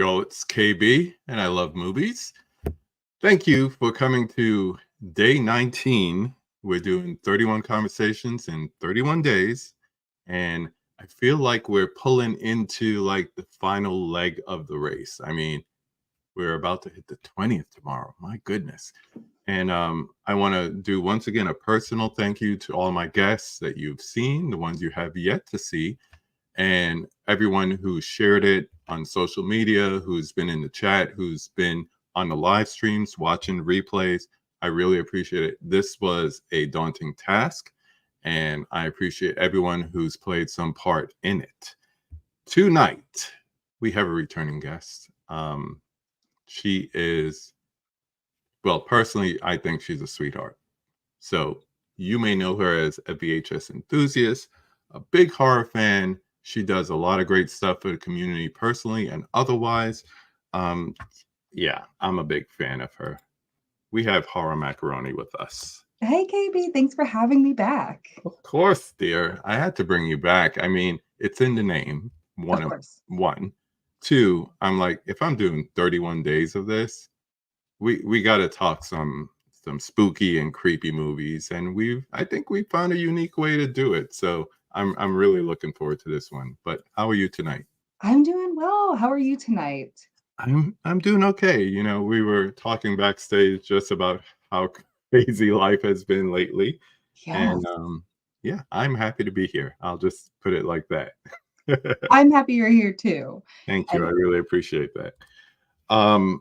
Yo, it's KB, and I love movies. Thank you for coming to day 19. We're doing 31 conversations in 31 days, and I feel like we're pulling into like the final leg of the race. I mean, we're about to hit the 20th tomorrow. My goodness. And I want to do once again a personal thank you to all my guests that you've seen, the ones you have yet to see, and everyone who shared it on social media, who's been in the chat, who's been on the live streams, watching replays. I really appreciate it. This was a daunting task, and I appreciate everyone who's played some part in it. Tonight, we have a returning guest. She is, well, personally, I think she's a sweetheart. So you may know her as a VHS enthusiast, a big horror fan. She does a lot of great stuff for the community personally and otherwise. Um, yeah, I'm a big fan of her. We have Horror Macaroni with us. Hey, KB, thanks for having me back. Of course, dear. I had to bring you back. I mean, it's in the name. Of course. One. Two, I'm like, if I'm doing 31 days of this, we got to talk some spooky and creepy movies, and I think we found a unique way to do it. So I'm really looking forward to this one. But how are you tonight? I'm doing well. How are you tonight? I'm doing okay. You know, we were talking backstage just about how crazy life has been lately, and Yes. yeah, I'm happy to be here. I'll just put it like that. I'm happy you're here too. Thank you. I And really appreciate that. Um,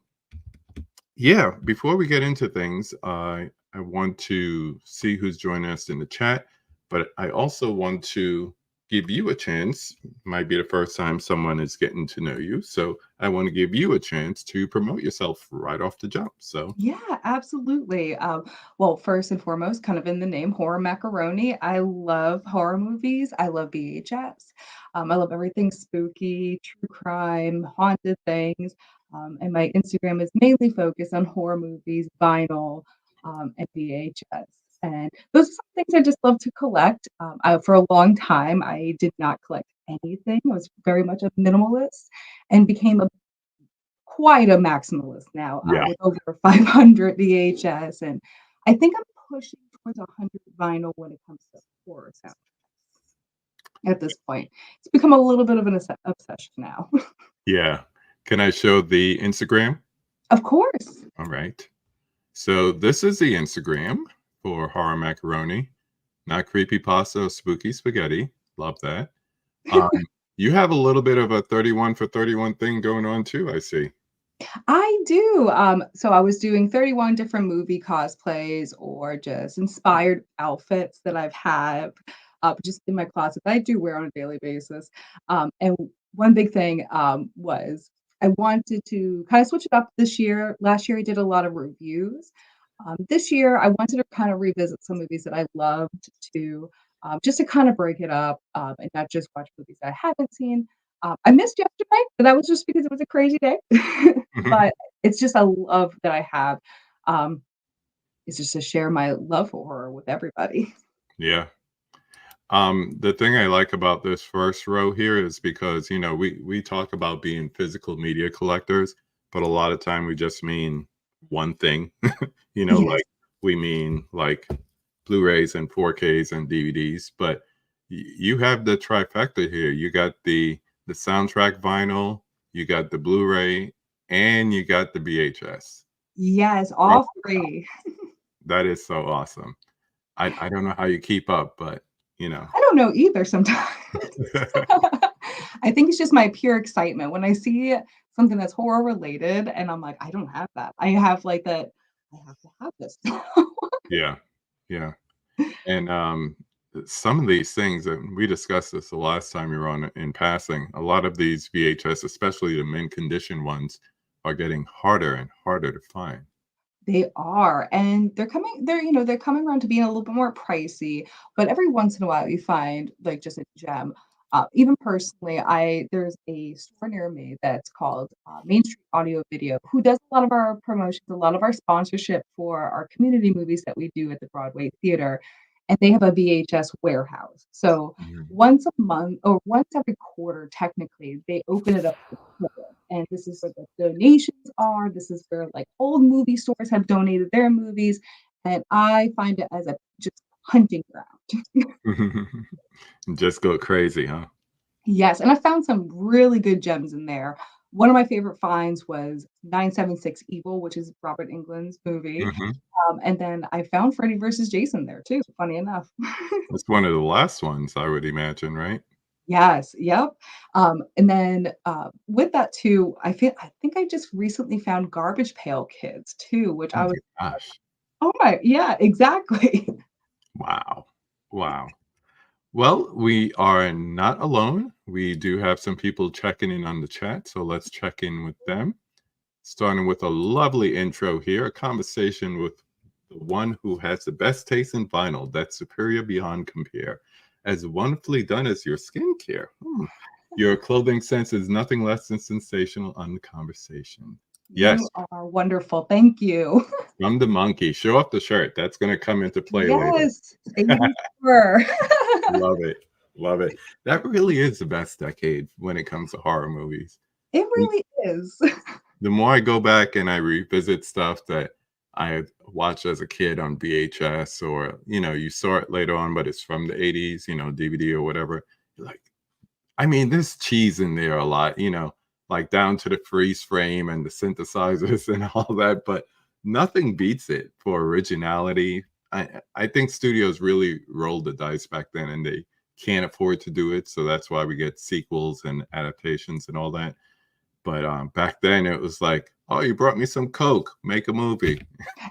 Yeah, before we get into things, I want to see who's joining us in the chat, but I also want to give you a chance. Might be the first time someone is getting to know you, so I want to give you a chance to promote yourself right off the jump. So, yeah, absolutely. Well, first and foremost, kind of in the name, Horror Macaroni. I love horror movies. I love VHS. I love everything spooky, true crime, haunted things. And my Instagram is mainly focused on horror movies, vinyl, and VHS. And those are some things I just love to collect. For a long time, I did not collect anything. I was very much a minimalist and became quite a maximalist now, yeah, with over 500 VHS, and I think I'm pushing towards 100 vinyl when it comes to horror soundtracks at this point. It's become a little bit of an obsession now. yeah. Can I show the Instagram? Of course. All right. So this is the Instagram for Horror Macaroni, not creepy pasta or spooky spaghetti. Love that. Um, you have a little bit of a 31 for 31 thing going on too, I see. I do. So I was doing 31 different movie cosplays or just inspired outfits that I've had just in my closet that I do wear on a daily basis. And one big thing was I wanted to kind of switch it up this year. Last year I did a lot of reviews. This year I wanted to kind of revisit some movies that I loved to just to kind of break it up and not just watch movies I haven't seen. I missed yesterday, but that was just because it was a crazy day. But it's just a love that I have, um, is just to share my love for horror with everybody. Yeah. The thing I like about this first row here is because, you know, we talk about being physical media collectors, but a lot of time we just mean one thing. You know, Yes. like we mean like Blu-rays and 4Ks and DVDs, but you have the trifecta here. You got the soundtrack vinyl, you got the Blu-ray, and you got the VHS. Yes, Drop all the top. 3. That is so awesome. I don't know how you keep up, but you know. I don't know either sometimes. I think it's just my pure excitement when I see something that's horror related and I'm like, "I don't have that." I have like that, "I have to have this." Yeah, yeah, and, some of these things, and we discussed this the last time you were on in passing, a lot of these VHS, especially the mint condition ones, are getting harder and harder to find. They are, and they're coming around to being a little bit more pricey, but every once in a while you find like just a gem. Even personally, I there's a store near me that's called Main Street Audio Video, who does a lot of our promotions, a lot of our sponsorship for our community movies that we do at the Broadway Theater, and they have a VHS warehouse. So Mhm. once a month or once every quarter, technically, they open it up. and this is where the donations are. This is where like old movie stores have donated their movies, and I find it as a just hunting ground. Just go crazy, huh? Yes, and I found some really good gems in there. One of my favorite finds was 976 Evil, which is Robert Englund's movie. Mhm. And then I found Freddy versus Jason there too, funny enough. It's one of the last ones, I would imagine, right? Yes, yep. And then with that too, I think I just recently found Garbage Pail Kids too, which Oh I was my gosh. oh my yeah, exactly. Wow. Wow. Well, we are not alone. We do have some people checking in on the chat, so let's check in with them. Starting with a lovely intro here, a conversation with the one who has the best taste in vinyl that's superior beyond compare, as wonderfully done as your skincare. Your clothing sense is nothing less than sensational on the conversation. Yes, You are wonderful. Thank you. from the monkey. Show off the shirt. That's going to come into play later. Yes, 84. Love it. Love it. That really is the best decade when it comes to horror movies. It really is. The more I go back and I revisit stuff that I had watched as a kid on VHS, or you saw it later on, but it's from the 80s, DVD or whatever. You're like, I mean, there's cheese in there a lot, like down to the freeze frame and the synthesizers and all that, but nothing beats it for originality. I think studios really rolled the dice back then, and they can't afford to do it, so that's why we get sequels and adaptations and all that. But back then, it was like, oh, you brought me some Coke, make a movie.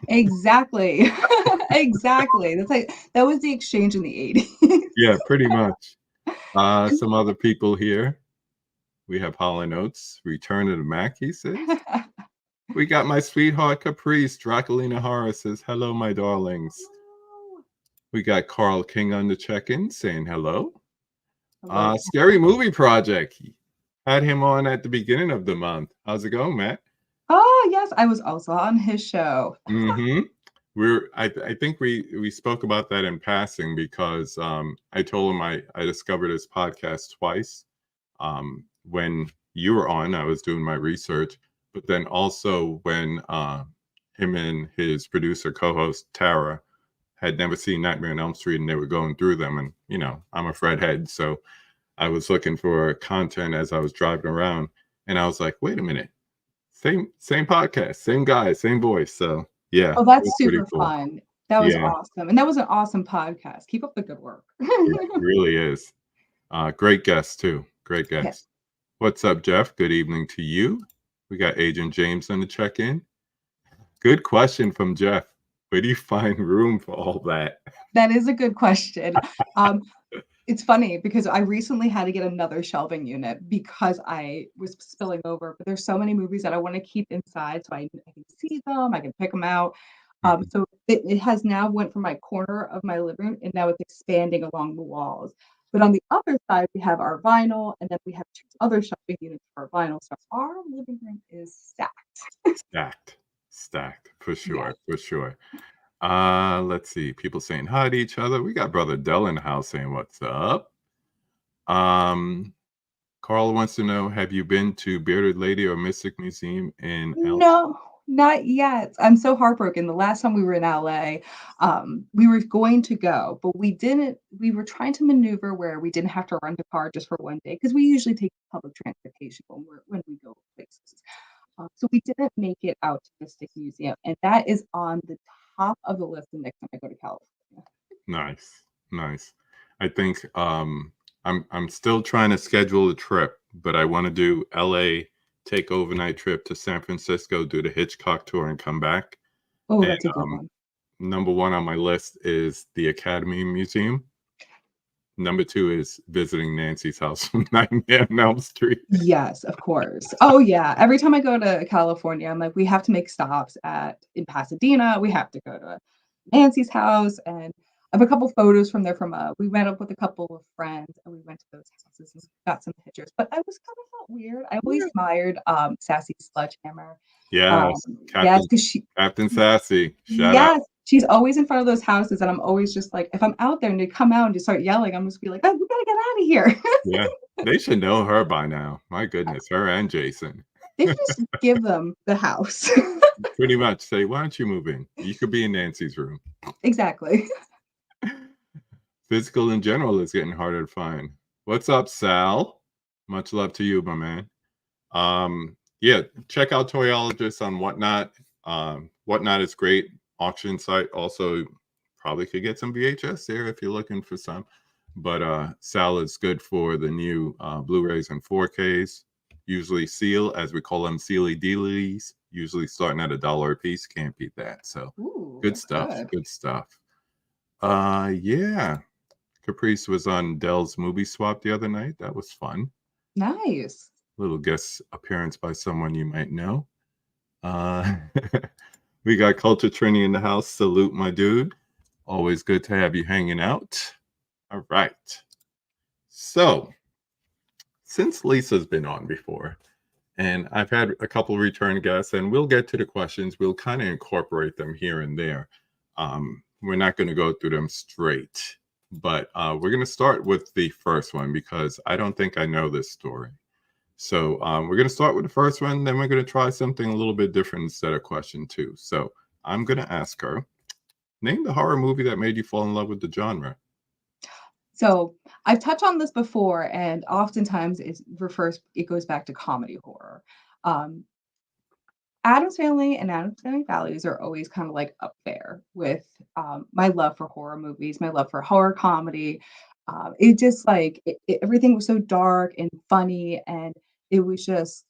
Exactly. Exactly. That's like that was the exchange in the 80s. Yeah, pretty much. Some other people here. We have Hollow Notes, Return of the Mac, he says. We got my sweetheart Caprice. Draculina Horror says, hello, my darlings. We got Carl King on the check-in saying hello. Hello. Scary Movie Project. Had him on at the beginning of the month. How's it going, Matt? Oh, yes, I was also on his show. Mm-hmm. I think we spoke about that in passing because I told him I discovered his podcast twice. When you were on, I was doing my research, but then also when him and his producer co-host Tara had never seen Nightmare on Elm Street, and they were going through them, and I'm a Fred head, so I was looking for content as I was driving around, and I was like, wait a minute, same podcast, same guy, same voice. So yeah, Oh, it that's was pretty super cool. fun. That was Yeah, awesome, and that was an awesome podcast. Keep up the good work. it really is. Great guest too. Great Yes. guest. What's up, Jeff? Good evening to you. We got Agent James on the check-in. Good question from Jeff. Where do you find room for all that? That is a good question. Um, it's funny because I recently had to get another shelving unit because I was spilling over, but there's so many movies that I wanna keep inside so I can see them, I can pick them out. Mhm. So it has now went from my corner of my living room, and now it's expanding along the walls. But on the other side, we have our vinyl, and then we have 2 other shelving units for our vinyl, so our living room is stacked. Stacked for Yes. sure, for sure. Let's see. People saying hi to each other. We got Brother Dell in the house saying what's up. Um, Carl wants to know, have you been to Bearded Lady or Mystic Museum in LA? No, not yet. I'm so heartbroken. The last time we were in LA, we were going to go, but we were trying to maneuver where we didn't have to rent a car just for one day because we usually take public transportation when we go places. So we didn't make it out to Mystic Museum, and that is on the top of the list the next time I go to California. Nice, nice. I think I'm still trying to schedule a trip, but I want to do LA, take overnight trip to San Francisco, do the Hitchcock tour, and come back. Oh, And that's a good one. number one on my list is the Academy Museum. Number two is visiting Nancy's house from Nightmare on Elm Street. Yes, of course. Oh, yeah. Every time I go to California, I'm like, we have to make stops in Pasadena. We have to go to Nancy's house, and I have a couple photos from there we met up with a couple of friends, and we went to those houses and got some pictures, but I was kind of felt weird. I always Yeah. admired, Sassy Sledgehammer. Yes, Yes, Captain 'cause she Captain Sassy. Shout out. yes, she's always in front of those houses, and I'm always just like, if I'm out there and they come out and just start yelling, I'm just be like, "Oh, we gotta get out of here." Yeah, they should know her by now. My goodness, her and Jason. They should just give them the house. Pretty much say, "Why don't you move in? You could be in Nancy's room." Exactly. Physical in general is getting harder to find. What's up, Sal? Much love to you, my man. Yeah, check out Toyologist on Whatnot. Whatnot is great auction site. Also, probably could get some VHS there if you're looking for some. But Sal is good for the new Blu-rays and 4Ks. Usually seal, as we call them, sealy dealies. Usually starting at $1 a piece. Can't beat that. So Ooh, good that's stuff. good. Good stuff. Yeah. Caprice was on Dell's Movie Swap the other night. That was fun. Nice. Little guest appearance by someone you might know. Uh, we got Culture Trini in the house. Salute, my dude. Always good to have you hanging out. All right. So, since Lisa's been on before, and I've had a couple of return guests, and we'll get to the questions. We'll kind of incorporate them here and there. We're not going to go through them straight, but we're going to start with the first one because I don't think I know this story. So we're going to start with the first one, then we're going to try something a little bit different instead of question two. So I'm going to ask her, name the horror movie that made you fall in love with the genre. So I've touched on this before, and oftentimes it goes back to comedy horror. Um, Adam's Family and Adam's Family Values are always kind of like up there with my love for horror movies, my love for horror comedy. It just like everything was so dark and funny, and it was just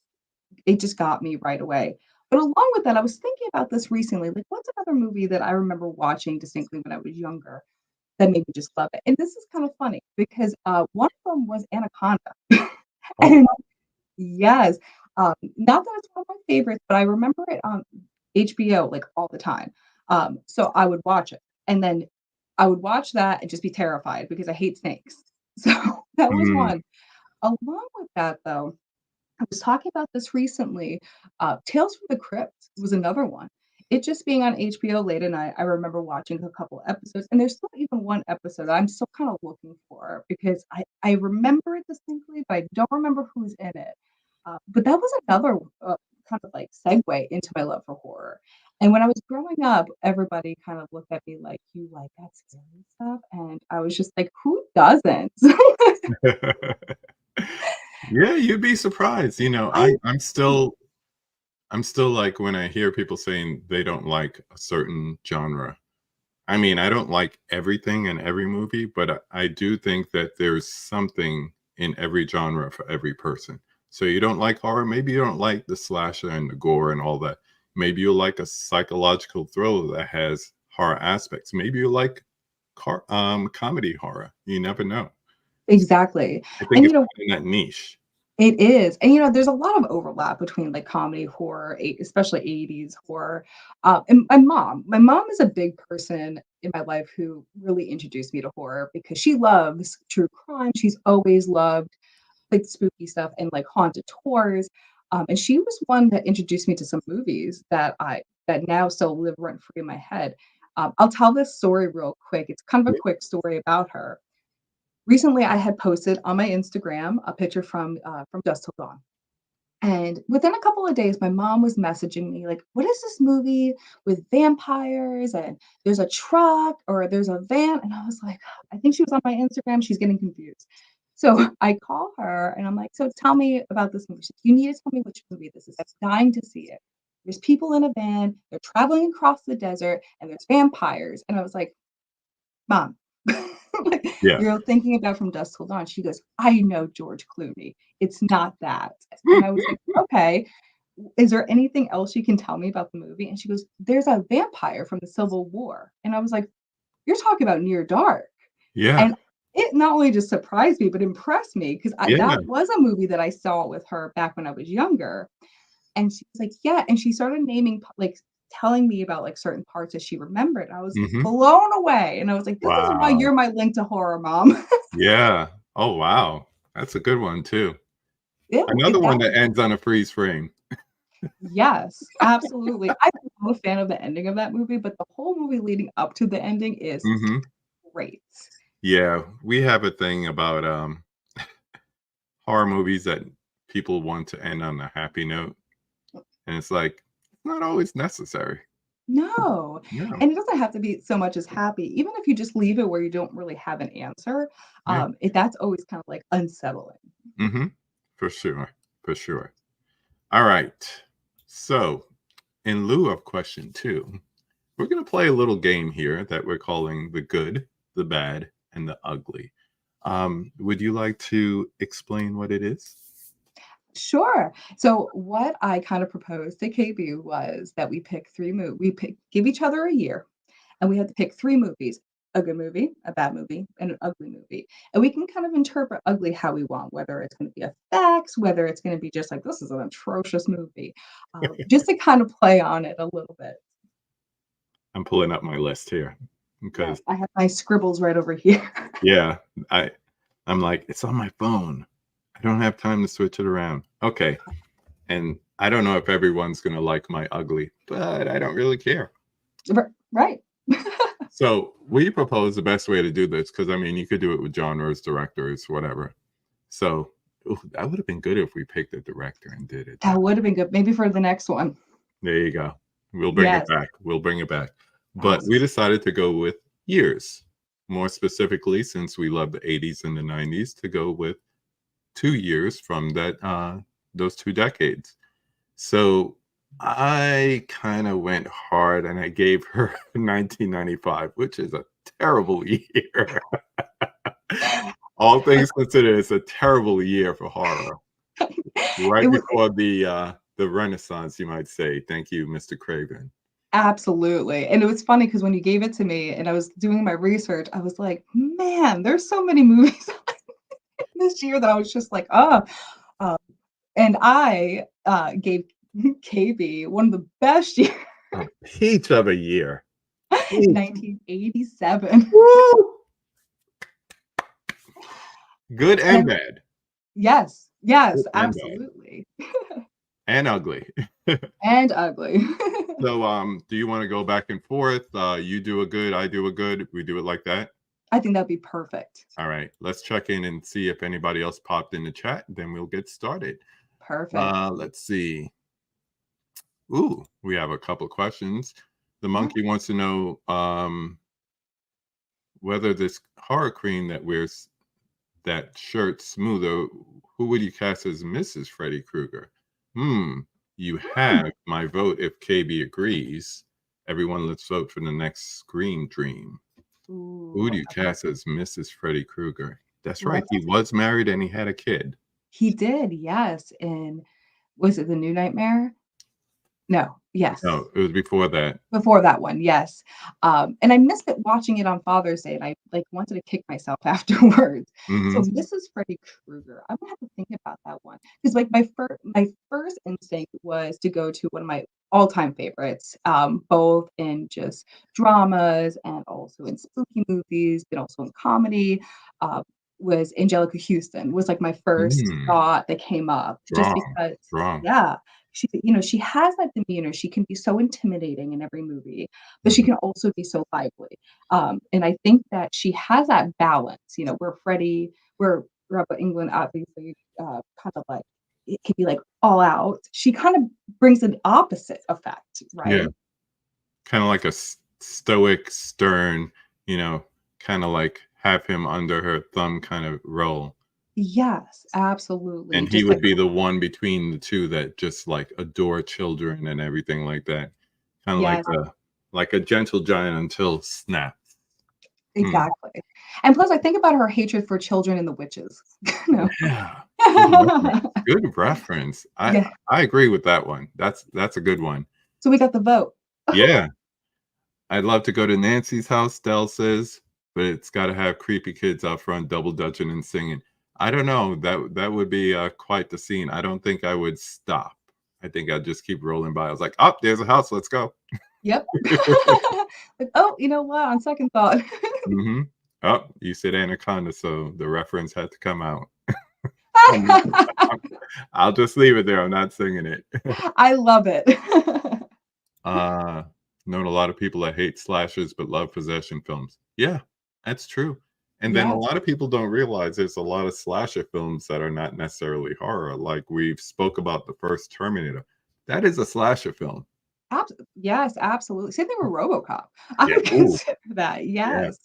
it just got me right away. But along with that, I was thinking about this recently. Like, what's another movie that I remember watching distinctly when I was younger that made me just love it? And this is kind of funny because one of them was Anaconda. Oh, And yes, not that it's one of my favorites, but I remember it on HBO like all the time. So I would watch it, and then I would watch that and just be terrified because I hate snakes. So that was mm, one. Along with that, though, I was talking about this recently. Tales from the Crypt was another one. It just being on HBO late at night, I remember watching a couple episodes, and there's still even one episode I'm still kind of looking for because I remember it distinctly, but I don't remember who's in it. But that was another kind of like segue into my love for horror. And when I was growing up, everybody kind of looked at me like, "You like that scary stuff?" And I was just like, "Who doesn't?" yeah, you'd be surprised. I I'm still like when I hear people saying they don't like a certain genre. I mean, I don't like everything in every movie, but I do think that there's something in every genre for every person. So you don't like horror, maybe you don't like the slasher and the gore and all that. Maybe you like a psychological thriller that has horror aspects. Maybe you like comedy horror. You never know. exactly. I think And it's in that niche. it is. And there's a lot of overlap between like comedy, horror, especially 80s horror. And my mom is a big person in my life who really introduced me to horror because she loves true crime. She's always loved like spooky stuff and like haunted tours. And she was one that introduced me to some movies that now still live rent free in my head. I'll tell this story real quick. It's kind of a quick story about her. Recently, I had posted on my Instagram a picture from Dusk Till Dawn, and within a couple of days, my mom was messaging me like, "What is this movie with vampires and there's a truck or there's a van?" And I was like, I think she was on my Instagram. She's getting confused. So I call her and I'm like, "So tell me about this movie." She's like, "You need to tell me which movie this is. I'm dying to see it. There's people in a van. They're traveling across the desert, and there's vampires." And I was like, "Mom, like, Yeah. you're thinking about From Dusk Till Dawn." She goes, "I know George Clooney. It's not that." And I was like, "Okay, is there anything else you can tell me about the movie?" And she goes, "There's a vampire from the Civil War." And I was like, "You're talking about Near Dark." Yeah. And it not only just surprised me, but impressed me because Yeah. that was a movie that I saw with her back when I was younger. And she was like, "Yeah." And she started naming, like, telling me about like certain parts that she remembered. I was Hmm. blown away. And I was like, "This is why Wow. you're my link to horror, mom." Yeah. Oh, wow. That's a good one too. Another one That that ends on a freeze frame. yes, absolutely. I'm a fan of the ending of that movie, but the whole movie leading up to the ending is Hmm. great. Yeah, we have a thing about horror movies that people want to end on a happy note. And it's like, it's not always necessary. No, No. and it doesn't have to be so much as happy. Even if you just leave it where you don't really have an answer, Yeah. that's always kind of, like, unsettling. Mhm. For sure. For sure. All right. So, in lieu of question 2, we're gonna play a little game here that we're calling the good, the bad, and the ugly. Would you like to explain what it is? Sure. So what I kind of proposed to KB was that we give each other a year, and we had to pick 3 movies, a good movie, a bad movie, and an ugly movie. And we can kind of interpret ugly how we want, whether it's gonna be effects, whether it's gonna be just like, "This is an atrocious movie," just to kind of play on it a little bit. I'm pulling up my list here Yes, because I have my scribbles right over here. yeah, I I'm like, it's on my phone. I don't have time to switch it around. Okay. And I don't know if everyone's gonna like my ugly, but I don't really care. Right. So we propose the best way to do this because I mean you could do it with genres, directors, whatever. So ooh, that would have been good if we picked a director and did it That that. would have been good, maybe for the next one. There you go. We'll bring it Yes, back. We'll bring it back. But we awesome. decided to go with years. More specifically, since we love the 80s and the 90s, to go with 2 years from that those 2 decades. So I kind of went hard and I gave her 1995, which is a terrible year. All things considered, it's a terrible year for horror. It Right was before the Renaissance, you might say. Thank you, Mr. Craven. absolutely, and it was funny because when you gave it to me and I was doing my research, I was like, "Man, there's so many movies this year that I was just like, oh." Um, and I, gave KB one of the best years, A peach of a year. Peach. 1987. Woo! Good and And bad. yes, yes, Good and bad. absolutely, And ugly. and ugly. So, do you wanna go back and forth? You do a good, I do a good. We do it like that? I think that'd be perfect. All right. Let's check in and see if anybody else popped in the chat, then we'll get started. Perfect. Let's see. Ooh, we have a couple questions. The Oh, monkey wants to know, whether this horror queen that wears that shirt smoother, who would you cast as Mrs. Freddy Krueger? Hmm. You hmm. have my vote if KB agrees. Everyone, let's vote for the next Scream Dream. Who Ooh, do you cast as Mrs. Freddy Krueger? That's right. let's He was married and he had a kid. he did, yes, and was it The New Nightmare? No, yes. No, it was before that. Before that one, yes. And I missed it watching it on Father's Day, and I, like, wanted to kick myself afterwards. So Mhm. Mrs. Freddy Krueger, I'm gonna have to think about that one because, like, my first instinct was to go to one of my all-time favorites, both in just dramas and also in spooky movies, and also in comedy, uh, was Angelica Houston, was, like, my first Mm. thought that came up just Strong, because strong. yeah. She has that demeanor, she can be so intimidating in every movie, but she Mhm. can also be so lively, and I think that she has that balance, where where Rebel England obviously, kind of like it could be, like, all out. She kind of brings an opposite effect, Yeah. right? Kinda like a stoic, stern, kinda like have him under her thumb kind of role. Yes, absolutely, And he just would like be the one between the 2 that just, like, adore children and everything like that. Kinda yes, like a gentle giant until snap. Hmm. exactly, and plus I think about her hatred for children and the witches, No. Yeah. Good reference. Good reference. I Yeah, I agree with that one. That's a good one. so we got the vote. Yeah. I'd love to go to Nancy's house, Dell says, but it's gotta have creepy kids out front double dutching and singing. I don't know, that would be, quite the scene. I don't think I would stop. I think I'd just keep rolling by. I was like, "Oh, there's a house, let's go." Yep. Like, "Oh, you know what? On second thought." Mhm. Oh, you said anaconda, so the reference had to come out. I'm not I'll just leave it there, I'm not singing it. I love it. Uh, Known a lot of people that hate slashers but love possession films. Yeah, that's true. And then a Yes. lot of people don't realize there's a lot of slasher films that are not necessarily horror. Like we've spoke about the first Terminator. That is a slasher film. Yes, absolutely. Same thing with RoboCop. I Yeah. would Ooh, consider that. yeah. Yes,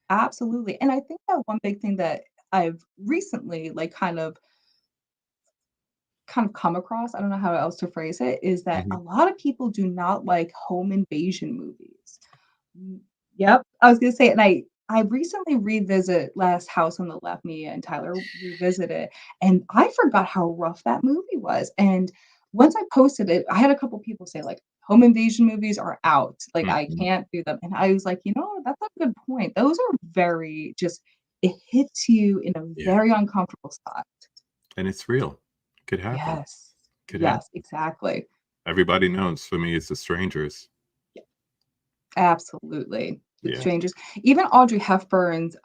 absolutely. And I think that one big thing that I've recently, like, kind of come across, I don't know how else to phrase it, is that a Mhm. lot of people do not like home invasion movies. Mm, yep, I was gonna say, and I recently revisit Last House on the Left, me and Tyler revisited, and I forgot how rough that movie was, and once I posted it, I had a couple people say, like, "Home invasion movies are out, like, I Mhm. can't do them," and I was like, "You know, that's a good point." Those are very just it hits you in a Yeah, very uncomfortable spot. and it's real. Could happen. Yes. Could happen. Yes, exactly. Everybody knows for me it's The Strangers. Absolutely. The Yeah. Strangers. Even Audrey Hepburn's,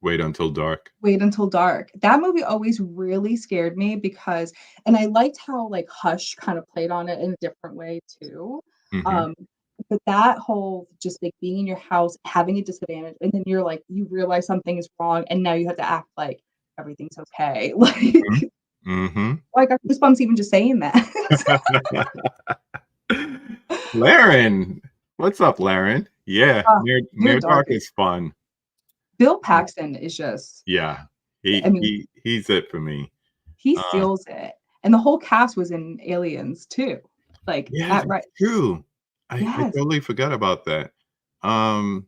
Wait Until Dark. Wait Until Dark. That movie always really scared me because and I liked how, like, Hush kind of played on it in a different way too. Mhm. Um, but that whole just, like, being in your house, having a disadvantage, and then you're like, you realize something is wrong, and now you have to act like everything's okay. Mhm. Mhm. Like, I got goosebumps even just saying that. Laren. What's up, Laren? Yeah, Uh, Near Near Dark Dark is is fun. Bill Uh, Paxton is just yeah. I mean, He's it for me. he Uh, steals it, and the whole cast was in Aliens too, like, yeah, that that's right true. I yes, totally forgot about that. Um,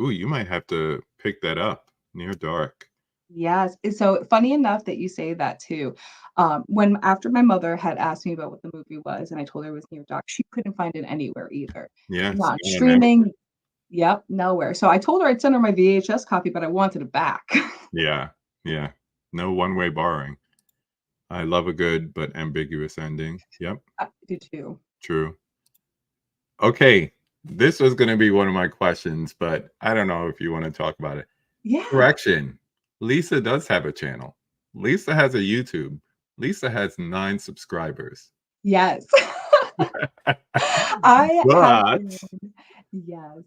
ooh, you might have to pick that up. Near Dark. yes, and so funny enough that you say that too, when after my mother had asked me about what the movie was, and I told her it was Near Dark, she couldn't find it anywhere either. Yeah, it's Not not on Amazon. streaming yep, nowhere, so I told her I'd send her my VHS copy, but I wanted it back. Yeah, yeah. No one-way borrowing. I love a good but ambiguous ending. Yep, I do too. true. Okay, this was gonna be one of my questions, but I don't know if you wanna talk about it. Yeah, Correction, Lisa does have a channel. Lisa has a YouTube. Lisa has 9 subscribers. yes. I have But been yes.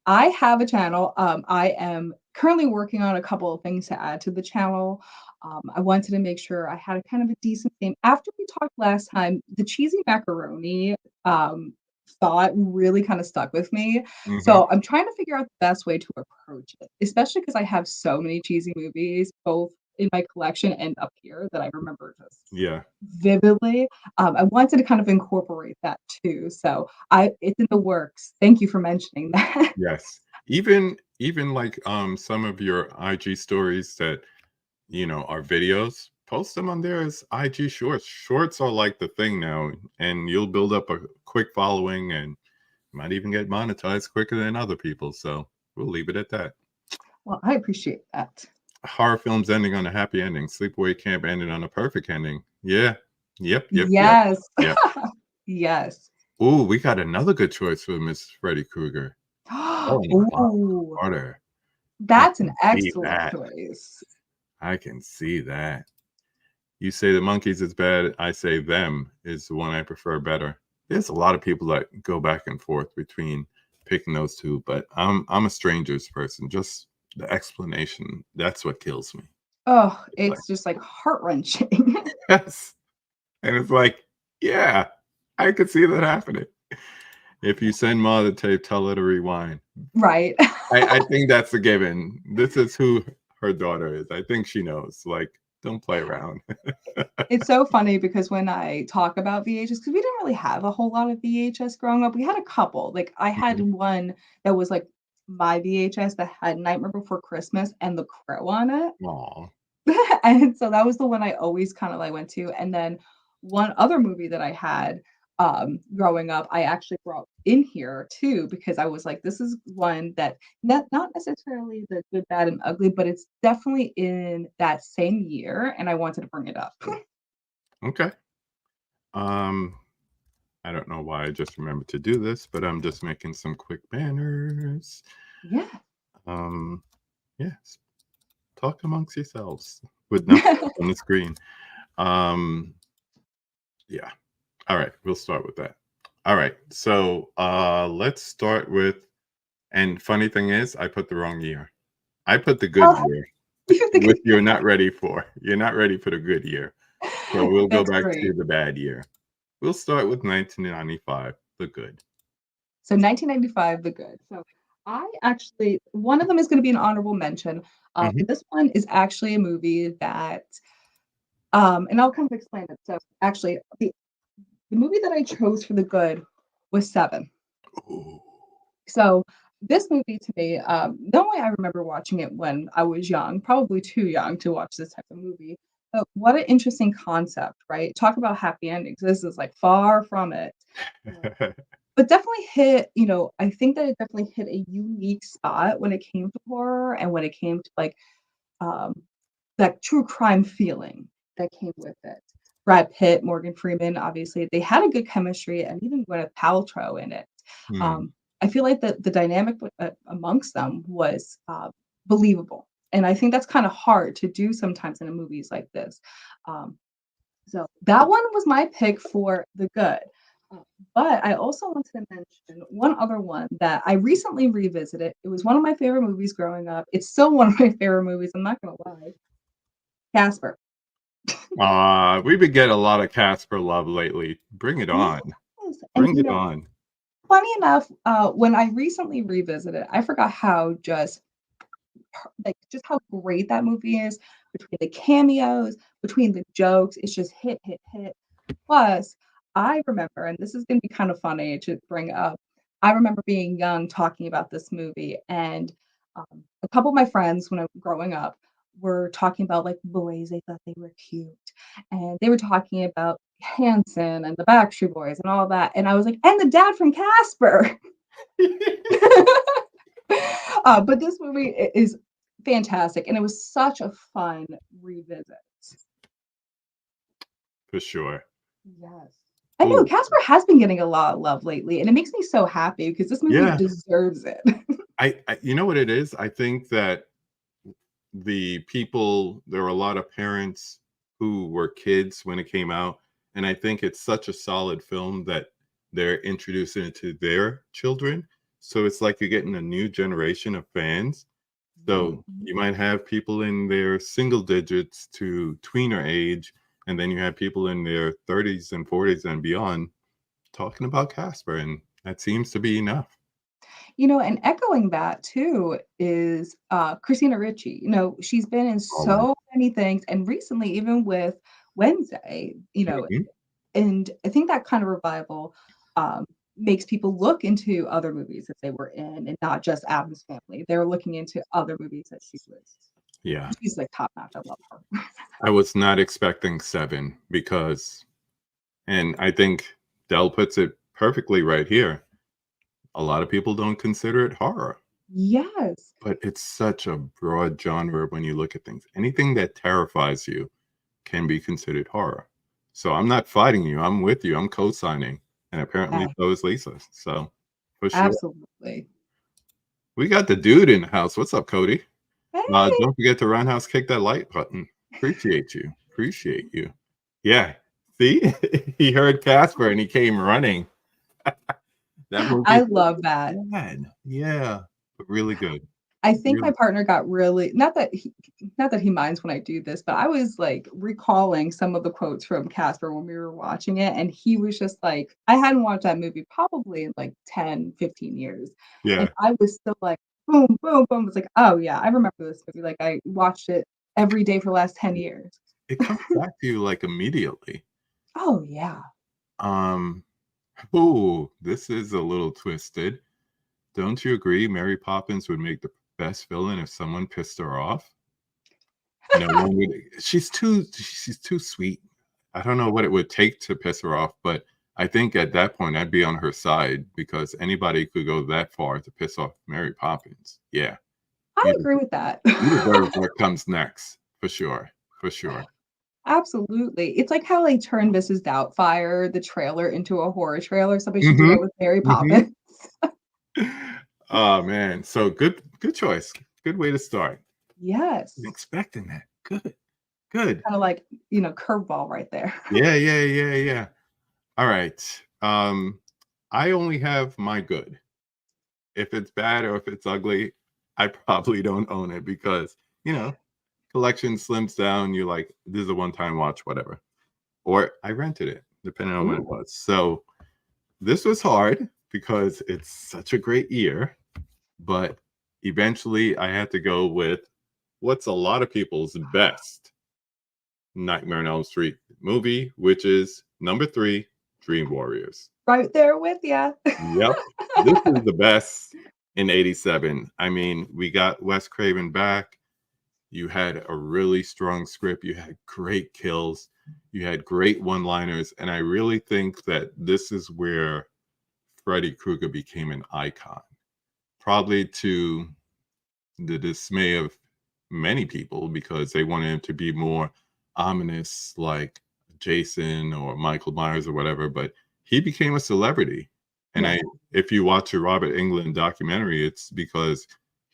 I have a channel, I am currently working on a couple of things to add to the channel. I wanted to make sure I had a kind of a decent theme. After we talked last time, the cheesy macaroni, um, thought really kinda stuck with me. mhm, So, I'm trying to figure out the best way to approach it, especially because I have so many cheesy movies, both in my collection and up here that I remember just yeah, vividly. I wanted to kind of incorporate that too, so I it's in the works. Thank you for mentioning that. yes. Even, like, some of your IG stories that, are videos, post them on there as IG Shorts. Shorts are like the thing now, and you'll build up a quick following and might even get monetized quicker than other people, so we'll leave it at that. Well, I appreciate that. Horror films ending on a happy ending. Sleepaway Camp ended on a perfect ending. Yeah. Yep, yep, yep, Yes. yep. Yes. Ooh, we got another good choice for Miss Freddy Krueger. Oh my Ooh, water. I that's an can see excellent that. choice. I can see that. You say the monkeys is bad, I say them is the one I prefer better. There's a lot of people that go back and forth between picking those 2, but I'm a strangers person. Just the explanation, that's what kills me. Oh, It's like, it's just, like, heart-wrenching. yes. And it's like, yeah, I could see that happening. If you send Ma the tape, tell her to rewind. Right. I think that's a given. This is who her daughter is. I think she knows. Like, don't play around. It's so funny because when I talk about VHS, because we didn't really have a whole lot of VHS growing up. We had a couple. Like, I had Mhm. one that was, like, my VHS that had Nightmare Before Christmas and The Crow on it. Aw. And so that was the one I always kinda, like, went to, and then one other movie that I had, growing up, I actually brought in here too because I was like, "This is one that" not necessarily the Good, Bad, and Ugly, but it's definitely in that same year, and I wanted to bring it up. Okay. Um, I don't know why I just remembered to do this, but I'm just making some quick banners. Yeah. Um, yes, talk amongst yourselves with nothing else on the screen. Um, yeah. All right, we'll start with that. All right. So let's start with and funny thing is I put the wrong year. I put the good Oh, year, you think which you're not ready for. You're not ready for the good year. So we'll go that's back great. to the bad year. we'll start with 1995, The Good. So 1995, The Good. So I actually one of them is gonna be an honorable mention, Mhm. but this one is actually a movie that, and I'll kind of explain it. So actually, the movie that I chose for The Good was Seven. Ooh. So this movie to me, not only I remember watching it when I was young, probably too young to watch this type of movie, but what an interesting concept, right? Talk about happy endings. This is like far from it. But definitely hit, I think that it definitely hit a unique spot when it came to horror and when it came to like um, that true crime feeling that came with it. Brad Pitt, Morgan Freeman, obviously, they had a good chemistry, and even Gwyneth Paltrow in it. Hmm. I feel like the dynamic amongst them was believable, and I think that's kind of hard to do sometimes in movies like this. Um, so that one was my pick for The Good. Uh, but I also wanted to mention one other one that I recently revisited. It was one of my favorite movies growing up. It's still one of my favorite movies. I'm not gonna lie. Casper. We've been getting a lot of Casper love lately. Bring it Yes, on. and Bring it on. funny enough, when I recently revisited, I forgot how just how great that movie is between the cameos, between the jokes. It's just hit, hit, hit. Plus, I remember, and this is gonna be kind of funny to bring up, I remember being young talking about this movie, and, a couple of my friends when I was growing up were talking about, like, boys they thought they were cute, and they were talking about Hanson and the Backstreet Boys and all that, and I was like, "And the dad from Casper." But this movie is fantastic, and it was such a fun revisit. For sure. Yes. I know Ooh, Casper has been getting a lot of love lately, and it makes me so happy because this movie yeah. deserves it. You know what it is? I think that there were a lot of parents who were kids when it came out, and I think it's such a solid film that they're introducing it to their children. So it's like you're getting a new generation of fans. So Mhm. you might have people in their single digits to tweener age, and then you have people in their 30s and 40s and beyond talking about Casper, and that seems to be enough. And echoing that too is, Christina Ricci. She's been in Always. so many things, and recently even with Wednesday, Mhm. and I think that kind of revival, um, makes people look into other movies that they were in and not just Addams Family. They're looking into other movies that Yeah. she's, like, top notch. I love her. I was not expecting 7 because and I think Dell puts it perfectly right here. A lot of people don't consider it horror, Yes, but it's such a broad genre when you look at things. Anything that terrifies you can be considered horror. So I'm not fighting you. I'm with you. I'm co-signing, and apparently yeah, so is Lisa. So for sure. absolutely. We got the dude in the house. What's up, Cody? Hey. Don't forget to roundhouse kick that like button. Appreciate you. Appreciate you. Yeah. See, he heard Casper and he came running. That I movie love that. bad. Yeah, but really good. I think my Really. partner got really not that he minds when I do this, but I was, like, recalling some of the quotes from Casper when we were watching it, and he was just like I hadn't watched that movie probably in, like, 10, 15 years, and Yeah. I was still like, boom, boom, boom. It's like, "Oh, yeah, I remember this movie." Like, I watched it every day for the last 10 years. It comes back to you like immediately. Oh, yeah. Um, ooh, this is a little twisted. Don't you agree Mary Poppins would make the best villain if someone pissed her off? No one would she's too sweet. I don't know what it would take to piss her off, but I think at that point I'd be on her side because anybody could go that far to piss off Mary Poppins. Yeah. I You agree with that. you deserve what comes next, for sure. For sure. Absolutely. It's like how they turned Mrs. Doubtfire, the trailer, into a horror trailer. Somebody should do Mhm. that with Mary Mhm. Poppins. Oh, man. So good choice. Good way to start. Wasn't Yes. expecting that. Good. Good. Kinda like, curveball right there. Yeah, yeah, yeah, yeah. All right. I only have my good. If it's bad or if it's ugly, I probably don't own it because, you know, collection slims down. You're like, this is a one time watch, whatever. Or I rented it. depending on when it Ooh. was. So this was hard because it's such a great year, but eventually I had to go with what's a lot of people's best Nightmare on Elm Street movie, which is number 3, Dream Warriors. Right there with ya. Yep. This is the best in 87. I mean, we got Wes Craven back. You had a really strong script. You had great kills. You had great one-liners. And I really think that this is where Freddy Krueger became an icon, probably to the dismay of many people because they wanted him to be more ominous like Jason or Michael Myers or whatever, but he became a celebrity. And Yeah. if you watch a Robert Englund documentary, it's because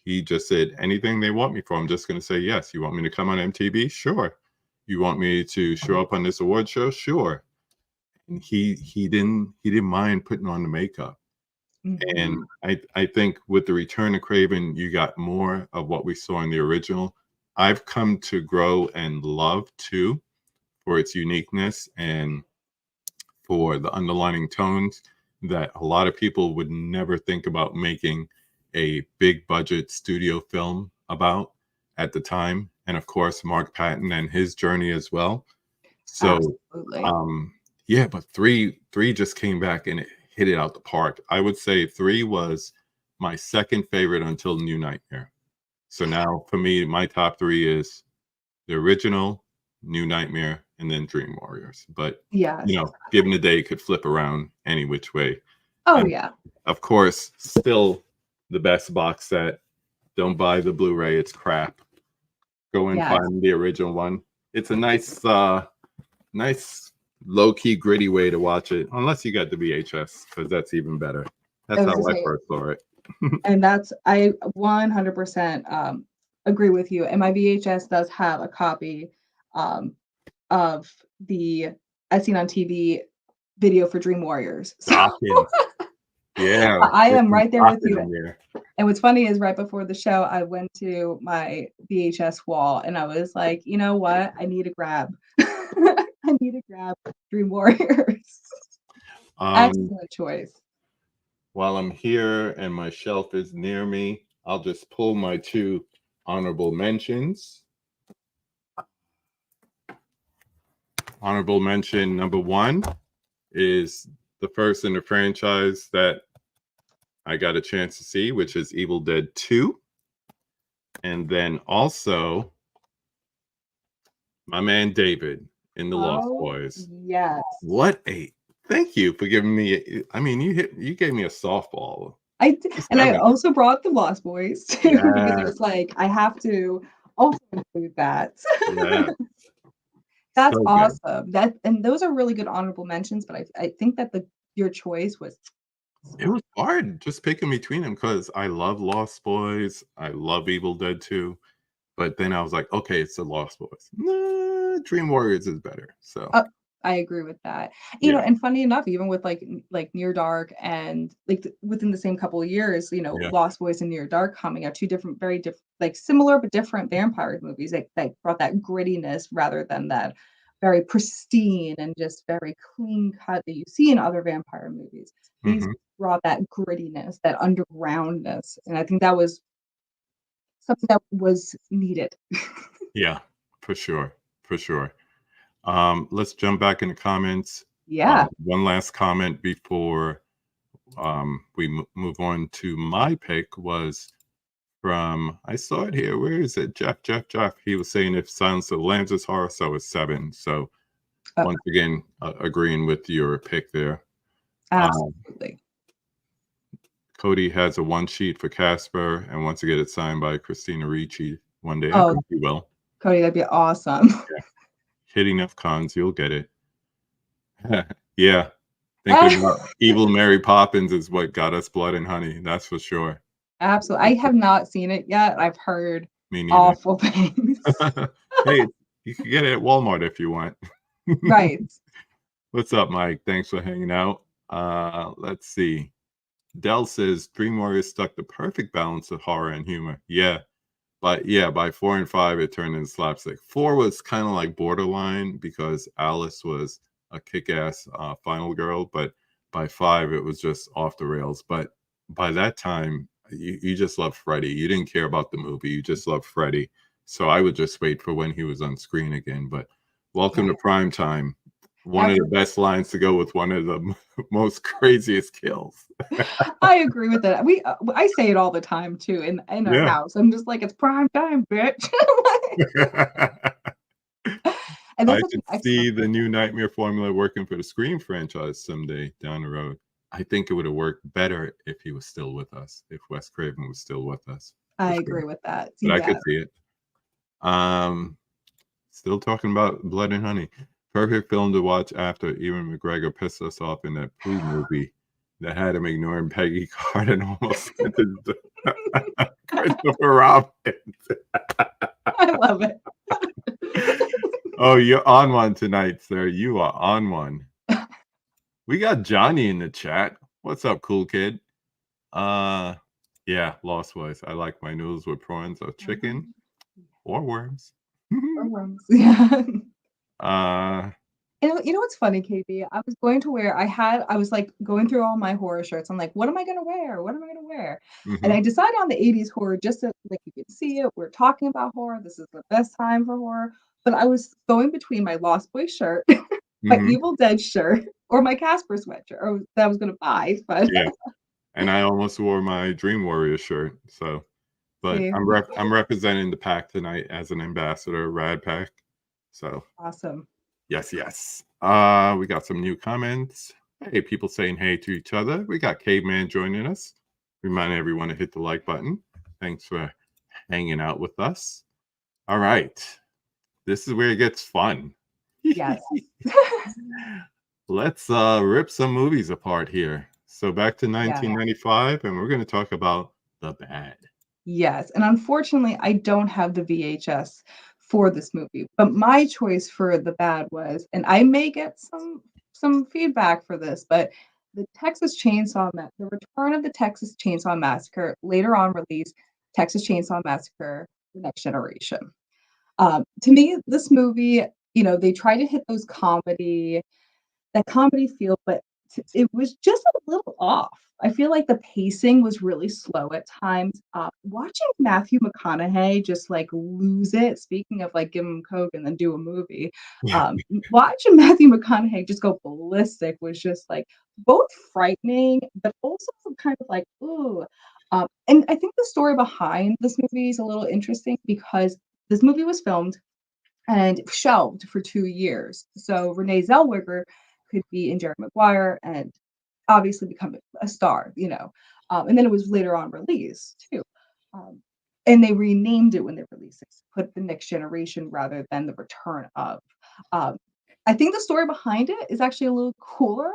he just said, anything they want me for, I'm just going to say yes. You want me to come on MTV? Sure. You want me to show up on this award show? Sure. And he didn't mind putting on the makeup. And Mhm. I think with the return of Craven, you got more of what we saw in the original. I've come to grow and love 2 for its uniqueness and for the underlining tones that a lot of people would never think about making a big budget studio film about at the time. And of course, Mark Patton and his journey as well. So, Absolutely. um, yeah, but three just came back and it hit it out the park. I would say 3 was my second favorite until New Nightmare. So now for me, my top 3 is the original, New Nightmare, and then Dream Warriors. But, Yes. given the day, could flip around any which way. Oh, And yeah. of course, still the best box set. Don't buy the Blu-ray, it's crap. Go and Yes. find the original one. It's a nice low-key gritty way to watch it, unless you got the VHS, because that's even better. I That's was how gonna I say, first saw it. and that's I 100%, agree with you, and my VHS does have a copy, um, of the As Seen on TV video for Dream Warriors. So Rockin'. Yeah, I there's am some right there with rockin' you. in there. And what's funny is right before the show, I went to my VHS wall and I was like, you know what? I need to grab. I need to grab Dream Warriors. Um, Excellent choice. while I'm here and my shelf is near me, I'll just pull my 2 honorable mentions. Honorable mention number 1 is the first in the franchise that I got a chance to see, which is Evil Dead 2. And then also my man David in The Lost Oh, Boys. yes. What a thank you for giving me. I mean, you gave me a softball. And I 7. also brought the Lost Boys too because I Yeah, was like, I have to also include that. yeah, That's so good. awesome. That and those are really good honorable mentions, but I think that the your choice was It spot. was hard just picking between them because I love Lost Boys. I love Evil Dead 2. But then I was like, okay, it's the Lost Boys. Nah, Dream Warriors is better. So I agree with that. yeah, And funny enough, even with like Near Dark and like within the same couple of years, yeah. Lost Boys and Near Dark coming out, two different, very different, like similar but different vampire movies that brought that grittiness rather than that very pristine and just very clean cut that you see in other vampire movies. These Hmm. brought that grittiness, that undergroundness, and I think that was something that was needed. Yeah, for sure. For sure. Let's jump back in the comments. Yeah. One last comment before we move on to my pick was from, I saw it here. Where is it? Jeff. He was saying if Silence of the Lambs is horror, so is Seven. So uh, once again, agreeing with your pick there. Um, Absolutely. Cody has a one sheet for Casper and wants to get it signed by Christina Ricci one day. I Oh, think you will. Cody, that'd be awesome. Yeah. Hit enough cons, you'll get it. Yeah. Thinking about evil Mary Poppins is what got us Blood and Honey. That's for sure. Absolutely. I have not seen it yet. I've heard Me neither. awful things. Hey, you can get it at Walmart if you want. Right. What's up, Mike? Thanks for hanging out. Let's see. Dell says Dream Warriors stuck the perfect balance of horror and humor. Yeah, but yeah, by 4 and 5, it turned into slapstick. 4 was kind of like borderline because Alice was a kick-ass final girl, but by 5 it was just off the rails. But by that time, you just loved Freddie. You didn't care about the movie. You just loved Freddie. So I would just wait for when he was on screen again. But welcome Yeah. to prime time. One of the Absolutely. best lines to go with one of the most craziest kills. I agree with it. I say it all the time too in our Yeah. house. I'm just like, "It's prime time, bitch." And I that's such an could see excellent the point. new Nightmare formula working for the Scream franchise someday down the road. I think it would have worked better if he was still with us, if Wes Craven was still with us, for I sure. agree with that. But I could Yes. see it. Um, Still talking about Blood and Honey. Perfect film to watch after Ewan McGregor pissed us off in that Pooh movie that had him ignoring Peggy Carter and almost sent his Christopher Robin. I love it. Oh, you're on one tonight, sir. You are on one. We got Johnny in the chat. What's up, cool kid? Uh, yeah, Lost Boys. I like my noodles with prawns or chicken or worms. Or worms. Yeah. uh, You know what's funny, KB? I was like going through all my horror shirts. I'm like, what am I gonna wear? What am I gonna wear? And mhm, I decided on the 80s horror just so like you can see it. We're talking about horror. This is the best time for horror. But I was going between my Lost Boy shirt, my mhm, Evil Dead shirt, or my Casper sweatshirt, or that I was gonna buy. But yeah. And I almost wore my Dream Warrior shirt. So, but see, I'm representing the pack tonight as an ambassador, Rad Pack. So awesome. yes, yes. We got some new comments. Hey, people saying hey to each other. We got Caveman joining us. Remind everyone to hit the like button. Thanks for hanging out with us. All right. This is where it gets fun. Yes. Let's rip some movies apart here. So back to Yeah. 1995, and we're going to talk about The Bad. Yes, and unfortunately, I don't have the VHS for this movie, but my choice for the bad was, and I may get some feedback for this, but the Return of the Texas Chainsaw Massacre, later on released Texas Chainsaw Massacre: The Next Generation. To me, this movie, they try to hit that comedy feel, but it was just a little off. I feel like the pacing was really slow at times. Watching Matthew McConaughey just like lose it, speaking of like give him coke and then do a movie, watching Matthew McConaughey just go ballistic was just like both frightening, but also kind of like, ooh. And I think the story behind this movie is a little interesting because this movie was filmed and shelved for 2 years. So Renee Zellweger could be in Jerry Maguire and obviously become a star, and then it was later on released too. Um, and they renamed it when they released it, put The Next Generation rather than The Return of. Um, I think the story behind it is actually a little cooler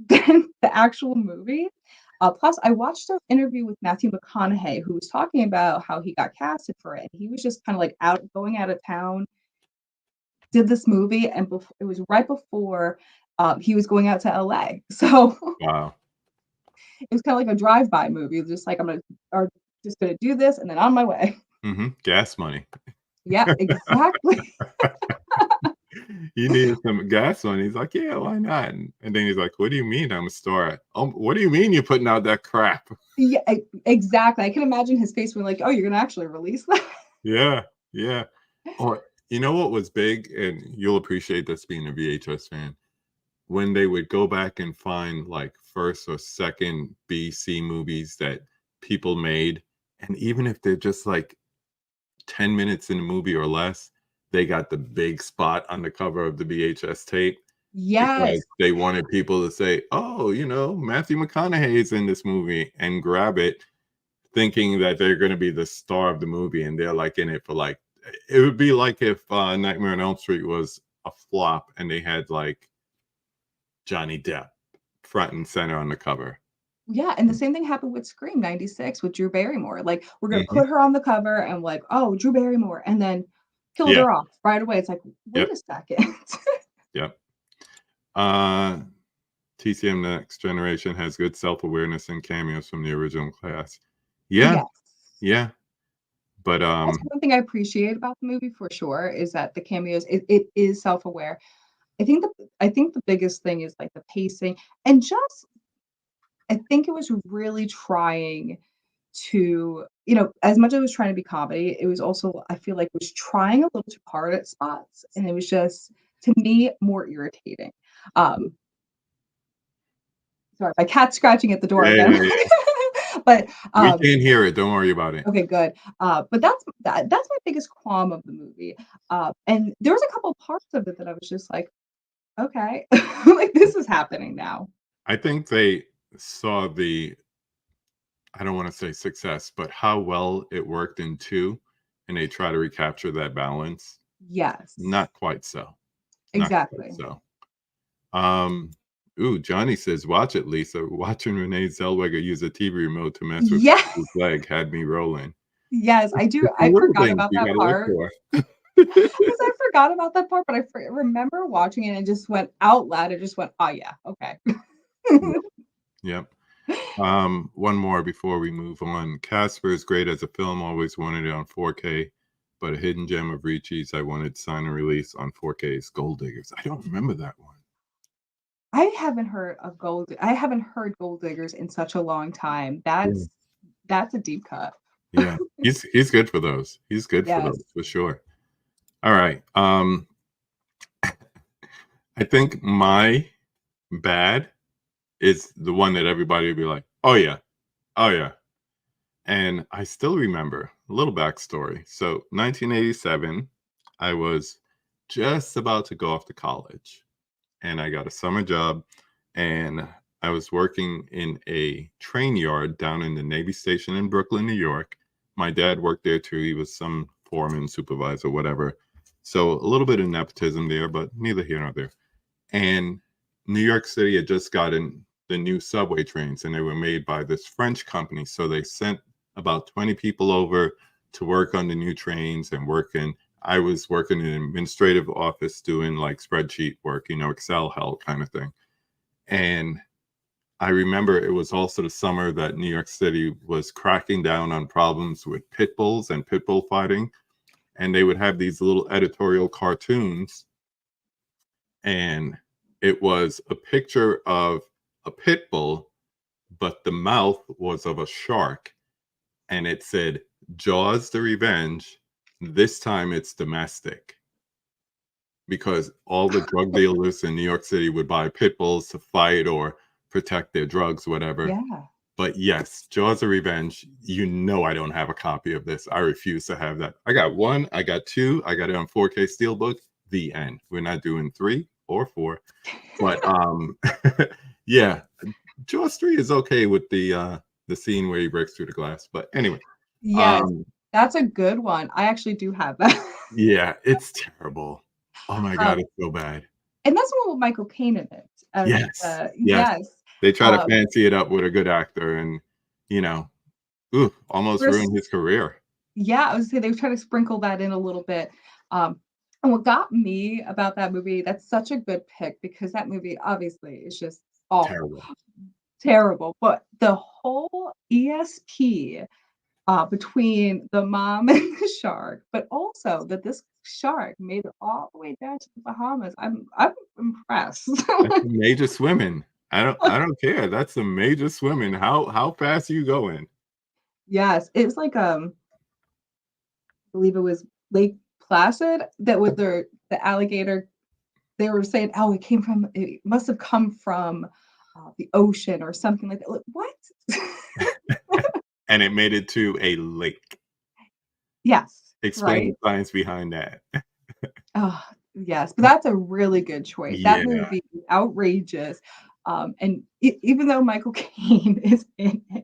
than the actual movie. Plus, I watched an interview with Matthew McConaughey who was talking about how he got casted for it. He was just kind of like going out of town, did this movie, and it was right before he was going out to LA. So Wow. it was kind of like a drive-by movie, just like just gonna do this and then on my way. Gas money. Yeah, exactly. He needed some gas money. He's like, yeah, why not? And then he's like, what do you mean I'm a star? What do you mean you're putting out that crap? Yeah, exactly. I can imagine his face when like, oh, you're gonna actually release that. Yeah, yeah. Or you know what was big, and you'll appreciate this being a VHS fan, when they would go back and find like first or second BC movies that people made, and even if they're just like 10 minutes in the movie or less, they got the big spot on the cover of the VHS tape Yes. because they wanted people to say, "Oh, Matthew McConaughey is in this movie," and grab it, thinking that they're going to be the star of the movie, and they're like in it for like it would be like if Nightmare on Elm Street was a flop and they had like Johnny Depp front and center on the cover. Yeah, and the same thing happened with Scream '96 with Drew Barrymore. Like, we're gonna Mhm. put her on the cover and like, oh, Drew Barrymore, and then killed Yeah. her off right away. It's like, wait Yep. a second. Yep. Uh, TCM Next Generation has good self awareness and cameos from the original class. Yeah. Yes. Yeah. But That's one thing I appreciate about the movie for sure, is that the cameos, it is self-aware. I think the biggest thing is, like, the pacing and just I think it was really trying to as much as it was trying to be comedy, it was also I feel like it was trying a little too hard at spots, and it was just, to me, more irritating. Um, Sorry, my cat's scratching at the door Yeah, again. yeah, yeah. But, We can't hear it. Don't worry about it. okay, good. But that's my biggest qualm of the movie. And there was a couple parts of it that I was just like, "Okay, like, this is happening now." I think they saw the, I don't want to say success, but how well it worked in two, and they try to recapture that balance. Yes, Not quite so. Not quite exactly. so. Um, ooh, Johnny says, "Watch it, Lisa. Watching Renee Zellweger use a TV remote to mess with Yeah, his leg had me rolling." yes, I do. It's the I little forgot things about you that gotta look part. for. 'Cause I forgot about that part, but I remember watching it and just went out loud, I just went, "Oh, yeah, okay." Yep, yep. One more before we move on. Casper is great as a film. Always wanted it on 4K, but a hidden gem of Ricci's I wanted sign and release on 4K is Gold Diggers. I don't remember that one. I haven't heard Gold Diggers in such a long time. Yeah, That's a deep cut. yeah. He's good for those. He's good for Yes. those for sure. All right. I think my bad is the one that everybody would be like, "Oh yeah, oh yeah." And I still remember a little backstory. So 1987, I was just about to go off to college, and I got a summer job, and I was working in a train yard down in the Navy Station in Brooklyn, New York. My dad worked there too. He was some foreman, supervisor, whatever. So a little bit of nepotism there, but neither here nor there. And New York City had just gotten the new subway trains, and they were made by this French company. So they sent about 20 people over to work on the new trains and working. I was working in an administrative office doing like spreadsheet work, Excel help kind of thing. And I remember it was also the summer that New York City was cracking down on problems with pit bulls and pit bull fighting. And they would have these little editorial cartoons, and it was a picture of a pit bull, but the mouth was of a shark, and it said, "Jaws the Revenge. This time it's domestic." Because all the drug dealers in New York City would buy pit bulls to fight or protect their drugs, whatever. Yeah. But yes, Jaws of Revenge, I don't have a copy of this. I refuse to have that. I got one, I got two, I got it on 4K Steelbook, the end. We're not doing three or four. But yeah, Jaws 3 is okay with the scene where he breaks through the glass. But anyway, Yes, um that's a good one. I actually do have that. yeah, it's terrible. Oh my god, Um, it's so bad. and that's the one with Michael Caine in it as Yes, yes. yes. They try to Um, fancy it up with a good actor and, you know, ooh, almost there's ruined his career. Yeah, I was gonna say they were trying to sprinkle that in a little bit. And what got me about that movie, that's such a good pick because that movie obviously is just awful, Terrible. terrible. But the whole ESP between the mom and the shark, but also that this shark made it all the way down to the Bahamas. I'm impressed. That's some major swimming. I don't care. That's some major swimming. How fast are you going? Yes, it's like I believe it was Lake Placid that with the alligator. They were saying, "Oh, it must have come from, the ocean or something like that." Like, what? And it made it to a lake. Yes, Explain the right? science behind that. Oh, yes, but that's a really good choice. That Yeah, movie is outrageous, and even though Michael Caine is in it,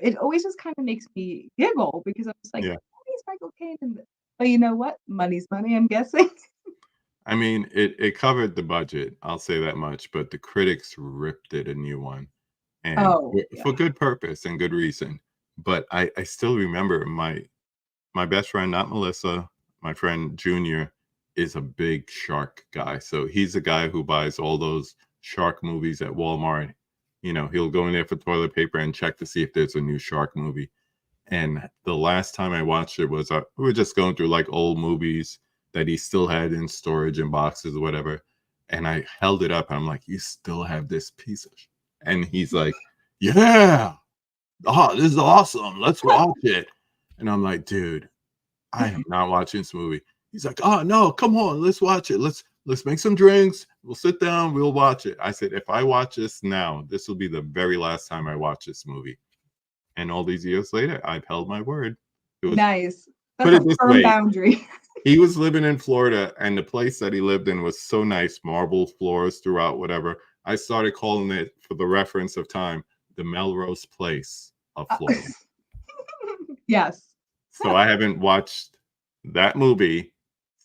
it always just kinda makes me giggle because I'm just like, yeah. "Why is Michael Caine in this?" But you know what? Money's money, I'm guessing. I mean, it covered the budget, I'll say that much, but the critics ripped it a new one, and Oh, for yeah. good purpose and good reason. But I still remember my best friend, not Melissa, my friend Junior, is a big shark guy. So he's the guy who buys all those shark movies at Walmart. He'll go in there for toilet paper and check to see if there's a new shark movie. And the last time I watched it was we were just going through like old movies that he still had in storage in boxes or whatever. And I held it up. And I'm like, you still have this piece of shit. And he's like, yeah. Oh, this is awesome. Let's watch it. And I'm like, dude, I am not watching this movie. He's like, oh no, come on, let's watch it. Let's make some drinks. We'll sit down, we'll watch it. I said, if I watch this now, this will be the very last time I watch this movie. And all these years later, I've held my word. It was, Nice. put That's it a this firm way, boundary. he was living in Florida, and the place that he lived in was so nice, marble floors throughout, whatever. I started calling it, for the reference of time, the Melrose Place of Florida. Yes. So I haven't watched that movie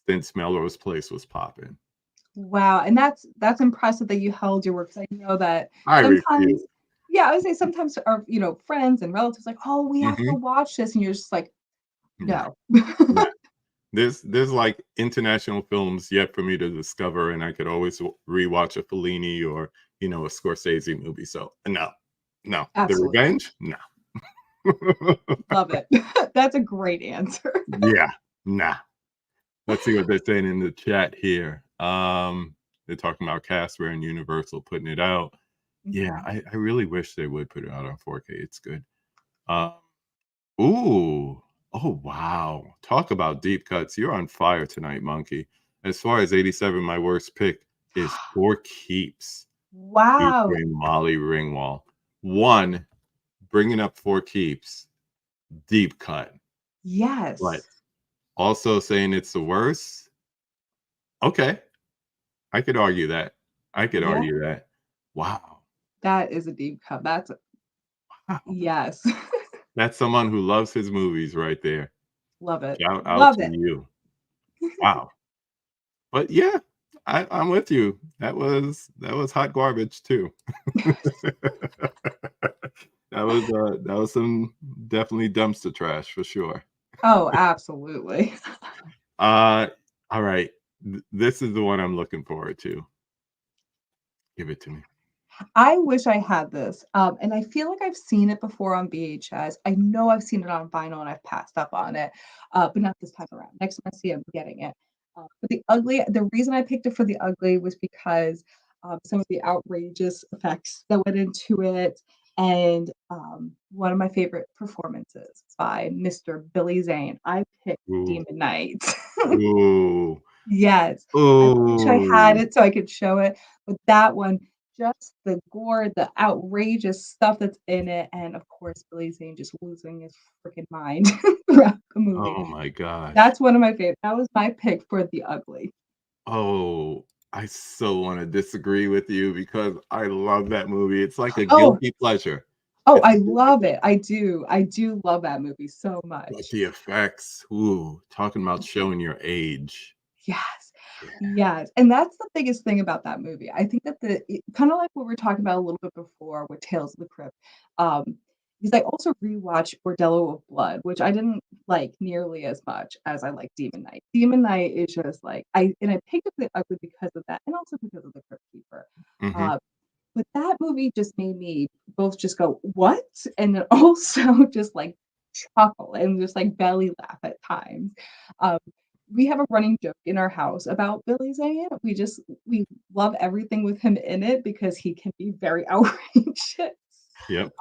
since Melrose Place was popping. Wow, and that's impressive that you held your word, 'cause I know that I refuse. sometimes yeah, I would say sometimes our, friends and relatives like, "Oh, we have to Mhm. watch this," and you're just like, Yeah, "No." yeah. There's like international films yet for me to discover, and I could always rewatch a Fellini or a Scorsese movie. So no, no, The Absolutely. Revenge, no. Love it. That's a great answer. Yeah, nah. Let's see what they're saying in the chat here. They're talking about Casper and Universal putting it out. Yeah, Mhm. I really wish they would put it out on 4K. It's good. Um, ooh, oh wow. Talk about deep cuts. You're on fire tonight, Monkey. As far as 87, my worst pick is For Keeps, Wow. featuring Molly Ringwald. One, bringing up For Keeps, deep cut, but Yes. also saying it's the worst. Okay, I could argue that. I could Yeah, argue that. Wow. that is a deep cut. Wow. Yes. That's someone who loves his movies right there. Love it. Shout out Love to it. you. Wow. But yeah, I'm with you. That was hot garbage too. That was some definitely dumpster trash for sure. Oh, absolutely. Uh, all right. This is the one I'm looking forward to. Give it to me. I wish I had this, and I feel like I've seen it before on VHS. I know I've seen it on vinyl and I've passed up on it, but not this time around. Next time I see it, I'm getting it. But the reason I picked it for The Ugly was because some of the outrageous effects that went into it, and one of my favorite performances by Mr. Billy Zane. I picked Ooh. Demon Knight. Ooh. Yes, I wish I had Ooh. it so I could show it, but that one, just the gore, the outrageous stuff that's in it, and of course, Billy Zane just losing his freaking mind throughout the movie. Oh my gosh. That's one of my favorite. That was my pick for The Ugly. Oh, I so want to disagree with you because I love that movie. It's like a Oh, guilty pleasure. oh, It's a I guilty love pleasure. it. I do love that movie so But much. the effects, ooh, talking about showing your age. Yes. Yeah. Yes, and that's the biggest thing about that movie. I think that kinda like what we were talking about a little bit before with Tales of the Crypt, because I also rewatched Bordello of Blood, which I didn't like nearly as much as I like Demon Knight. Demon Knight is just like I picked up The Ugly because of that, and also because of The Crypt Keeper. Hmm. Uh, but that movie just made me both just go, "What?" And then also just, like, chuckle and just, like, belly laugh at times. Um, we have a running joke in our house about Billy Zane. We love everything with him in it because he can be very outrageous. Yep.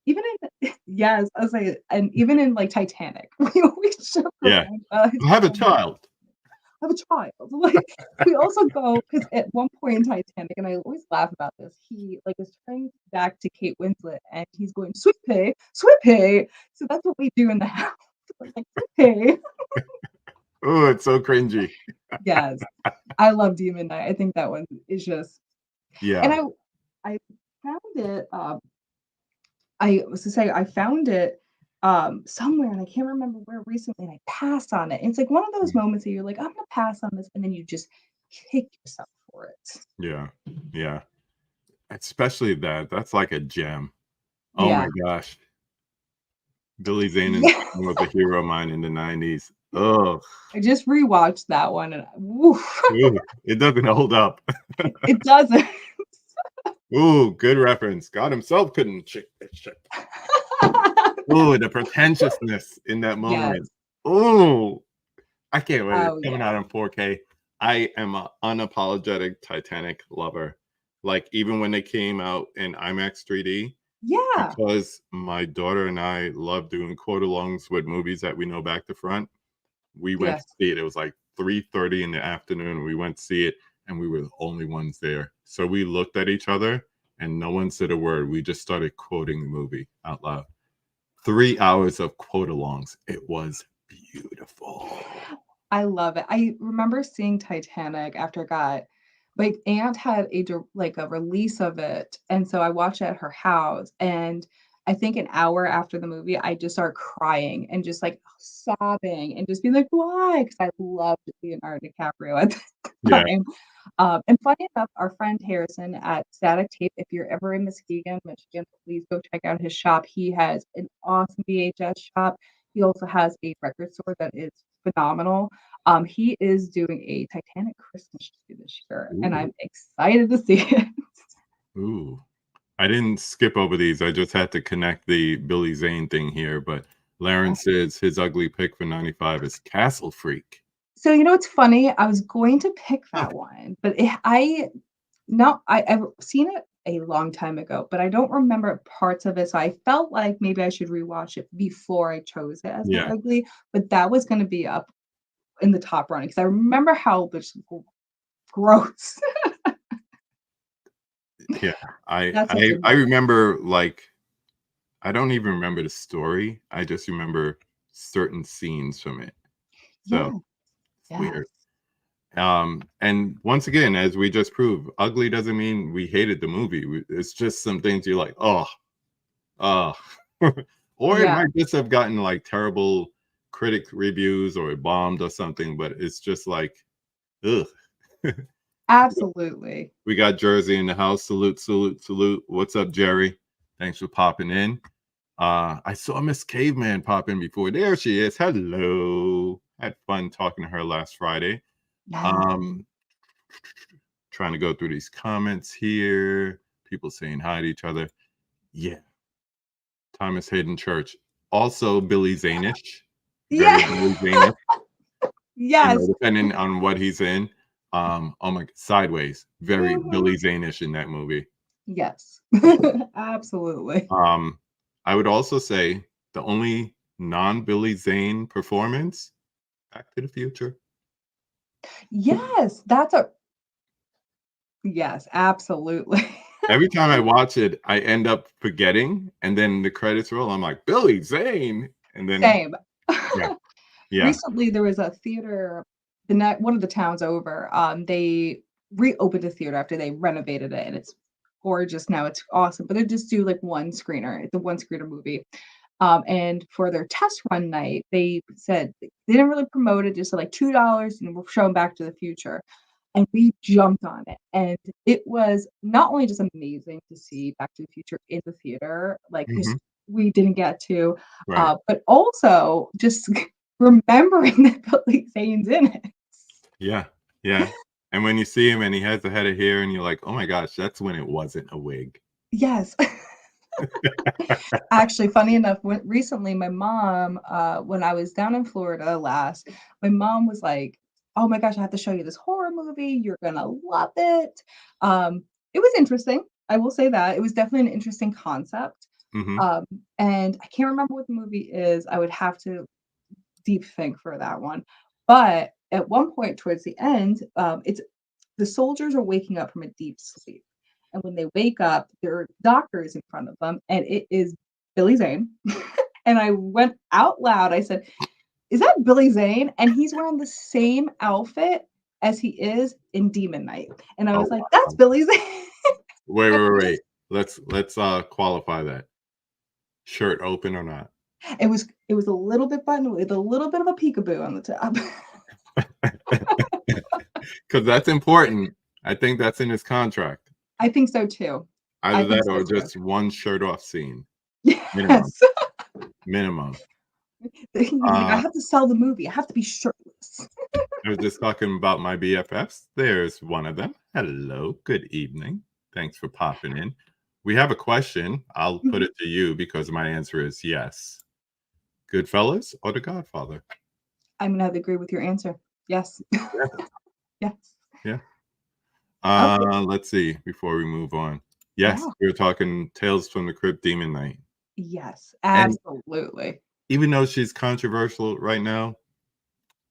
Even in yes, I was like and even in, like, Titanic, we always joke Yeah. around about his I have a performance child. have a child. Like, we also go because at one point in Titanic, and I always laugh about this, he, like, is turning back to Kate Winslet, and he's going, "Sweet pea, sweet pea." So that's what we do in the house. We're like, "Sweet pea." Oh, it's so cringy. Yes. I love Demon Knight. I think that one is just and Yeah. I found it, I was to say I found it, somewhere, and I can't remember where recently, and I passed on it. It's like one of those Mm. moments that you're like, "I'm gonna pass on this," and then you just kick yourself for it. Yeah. Yeah. Especially that. That's like a gem. Oh my Yeah. gosh. Billy Zane and Yeah. was a hero of mine in the 90s. Oh, I just rewatched that one and woo, it doesn't hold up. it doesn't. Ooh, good reference. God himself couldn't shake that shit. Ooh, the pretentiousness in that Yes. moment. Ooh, I can't wait. It's Oh, coming yeah. out in 4K. I am an unapologetic Titanic lover. Like even when they came out in IMAX 3D, Yeah. because my daughter and I love doing quote alongs with movies that we know back to front. We went to Yes. see it. It was like 3:30 in the afternoon. We went to see it, and we were the only ones there. So we looked at each other, and no one said a word. We just started quoting the movie out loud. 3 hours of quote alongs. It was beautiful. I love it. I remember seeing Titanic after it got my aunt had like a release of it, and so I watched it at her house, and I think an hour after the movie, I just started crying and just, like, sobbing and just being like, "Why?" Because I loved Leonardo DiCaprio at the Yeah. time. And funny enough, our friend Harrison at Static Tape, if you're ever in Muskegon, Michigan, please go check out his shop. He has an awesome VHS shop. He also has a record store that is phenomenal. He is doing a Titanic Christmas tree this year, and Ooh. I'm excited to see it. Ooh. I didn't skip over these. I just had to connect the Billy Zane thing here. But Laren says his ugly pick for 95 is Castle Freak. So, you know what's funny? I was going to pick Huh. that one, but I've seen it a long time ago, but I don't remember parts of it, so I felt like maybe I should rewatch it before I chose it as my Yeah. ugly, but that was gonna be up in the top running because I remember how just gross. Yeah. I That's a I good I one. remember like I don't even remember the story. I just remember certain scenes from it. So Yeah, it's yes. weird. And once again, as we just proved, ugly doesn't mean we hated the movie. It's just some things you're like, oh, or it Yeah, might just have gotten like terrible critic reviews or it bombed or something, but it's just like, ugh. absolutely. We got Jersey in the house. Salute, salute, salute. What's up, Jerry? Thanks for popping in. I saw Miss Caveman pop in before. There she is. Hello. Had fun talking to her last Friday. Yes. Um, trying to go through these comments here. People saying hi to each other. Yeah. Thomas Hayden Church. Also Billy Zane-ish. Very Yeah. Billy Zane-ish, Yes. depending on what he's in. Oh my Sideways. Very Mhm. Billy Zane-ish in that movie. Yes. Absolutely. Um, I would also say the only non-Billy Zane performance, Back to the Future. Yes, yes, absolutely. Every time I watch it, I end up forgetting, and then the credits roll. I'm like, Billy Zane, and then Same. yeah, yeah. Recently, there was a theater, one of the towns over, they reopened the theater after they renovated it, and it's gorgeous now, it's awesome, but they just do, like, one screener. It's a one-screener movie. And for their test run night, they said they didn't really promote it, just said, like, $2, and we're showing Back to the Future. And we jumped on it, and it was not only just amazing to see Back to the Future in the theater, like, because Mhm. we didn't get to, Right. but also just remembering that Billy Zane's in it. Yeah, yeah. And when you see him and he has a head of hair and you're like, "Oh my gosh, that's when it wasn't a wig." Yes. Actually, funny enough, recently my mom, when I was down in Florida last, my mom was like, "Oh my gosh, I have to show you this horror movie. You're gonna love it." It was interesting. I will say that it was definitely an interesting concept. Mhm. Um, and I can't remember what the movie is. I would have to deep think for that one. But at one point towards the end, it's the soldiers are waking up from a deep sleep. And when they wake up, there are doctors in front of them, and it is Billy Zane. And I went out loud. I said, "Is that Billy Zane?" And he's wearing the same outfit as he is in Demon Knight. And I Oh, was like, "That's wow. Billy Zane." Wait, And wait, I wait. just Let's qualify that. Shirt open or not? it was a little bit buttoned with a little bit of a peekaboo on the top. Because that's important. I think that's in his contract. I think so too. I Either think that so or too. just one shirt off scene. Minimum. Yes. Minimum. He's like, "I Uh, have to sell the movie. I have to be shirtless." I was just talking about my BFFs. There's one of them. Hello. Good evening. Thanks for popping in. We have a question. I'll put Mhm. it to you because my answer is yes. Goodfellas or The Godfather? I'm gonna have to agree with your answer. Yes. Yeah. Yes. Yeah. Okay. Let's see before we move on. Yes, Yeah. we were talking Tales from the Crypt Demon Knight. Yes, And absolutely. even though she's controversial right now,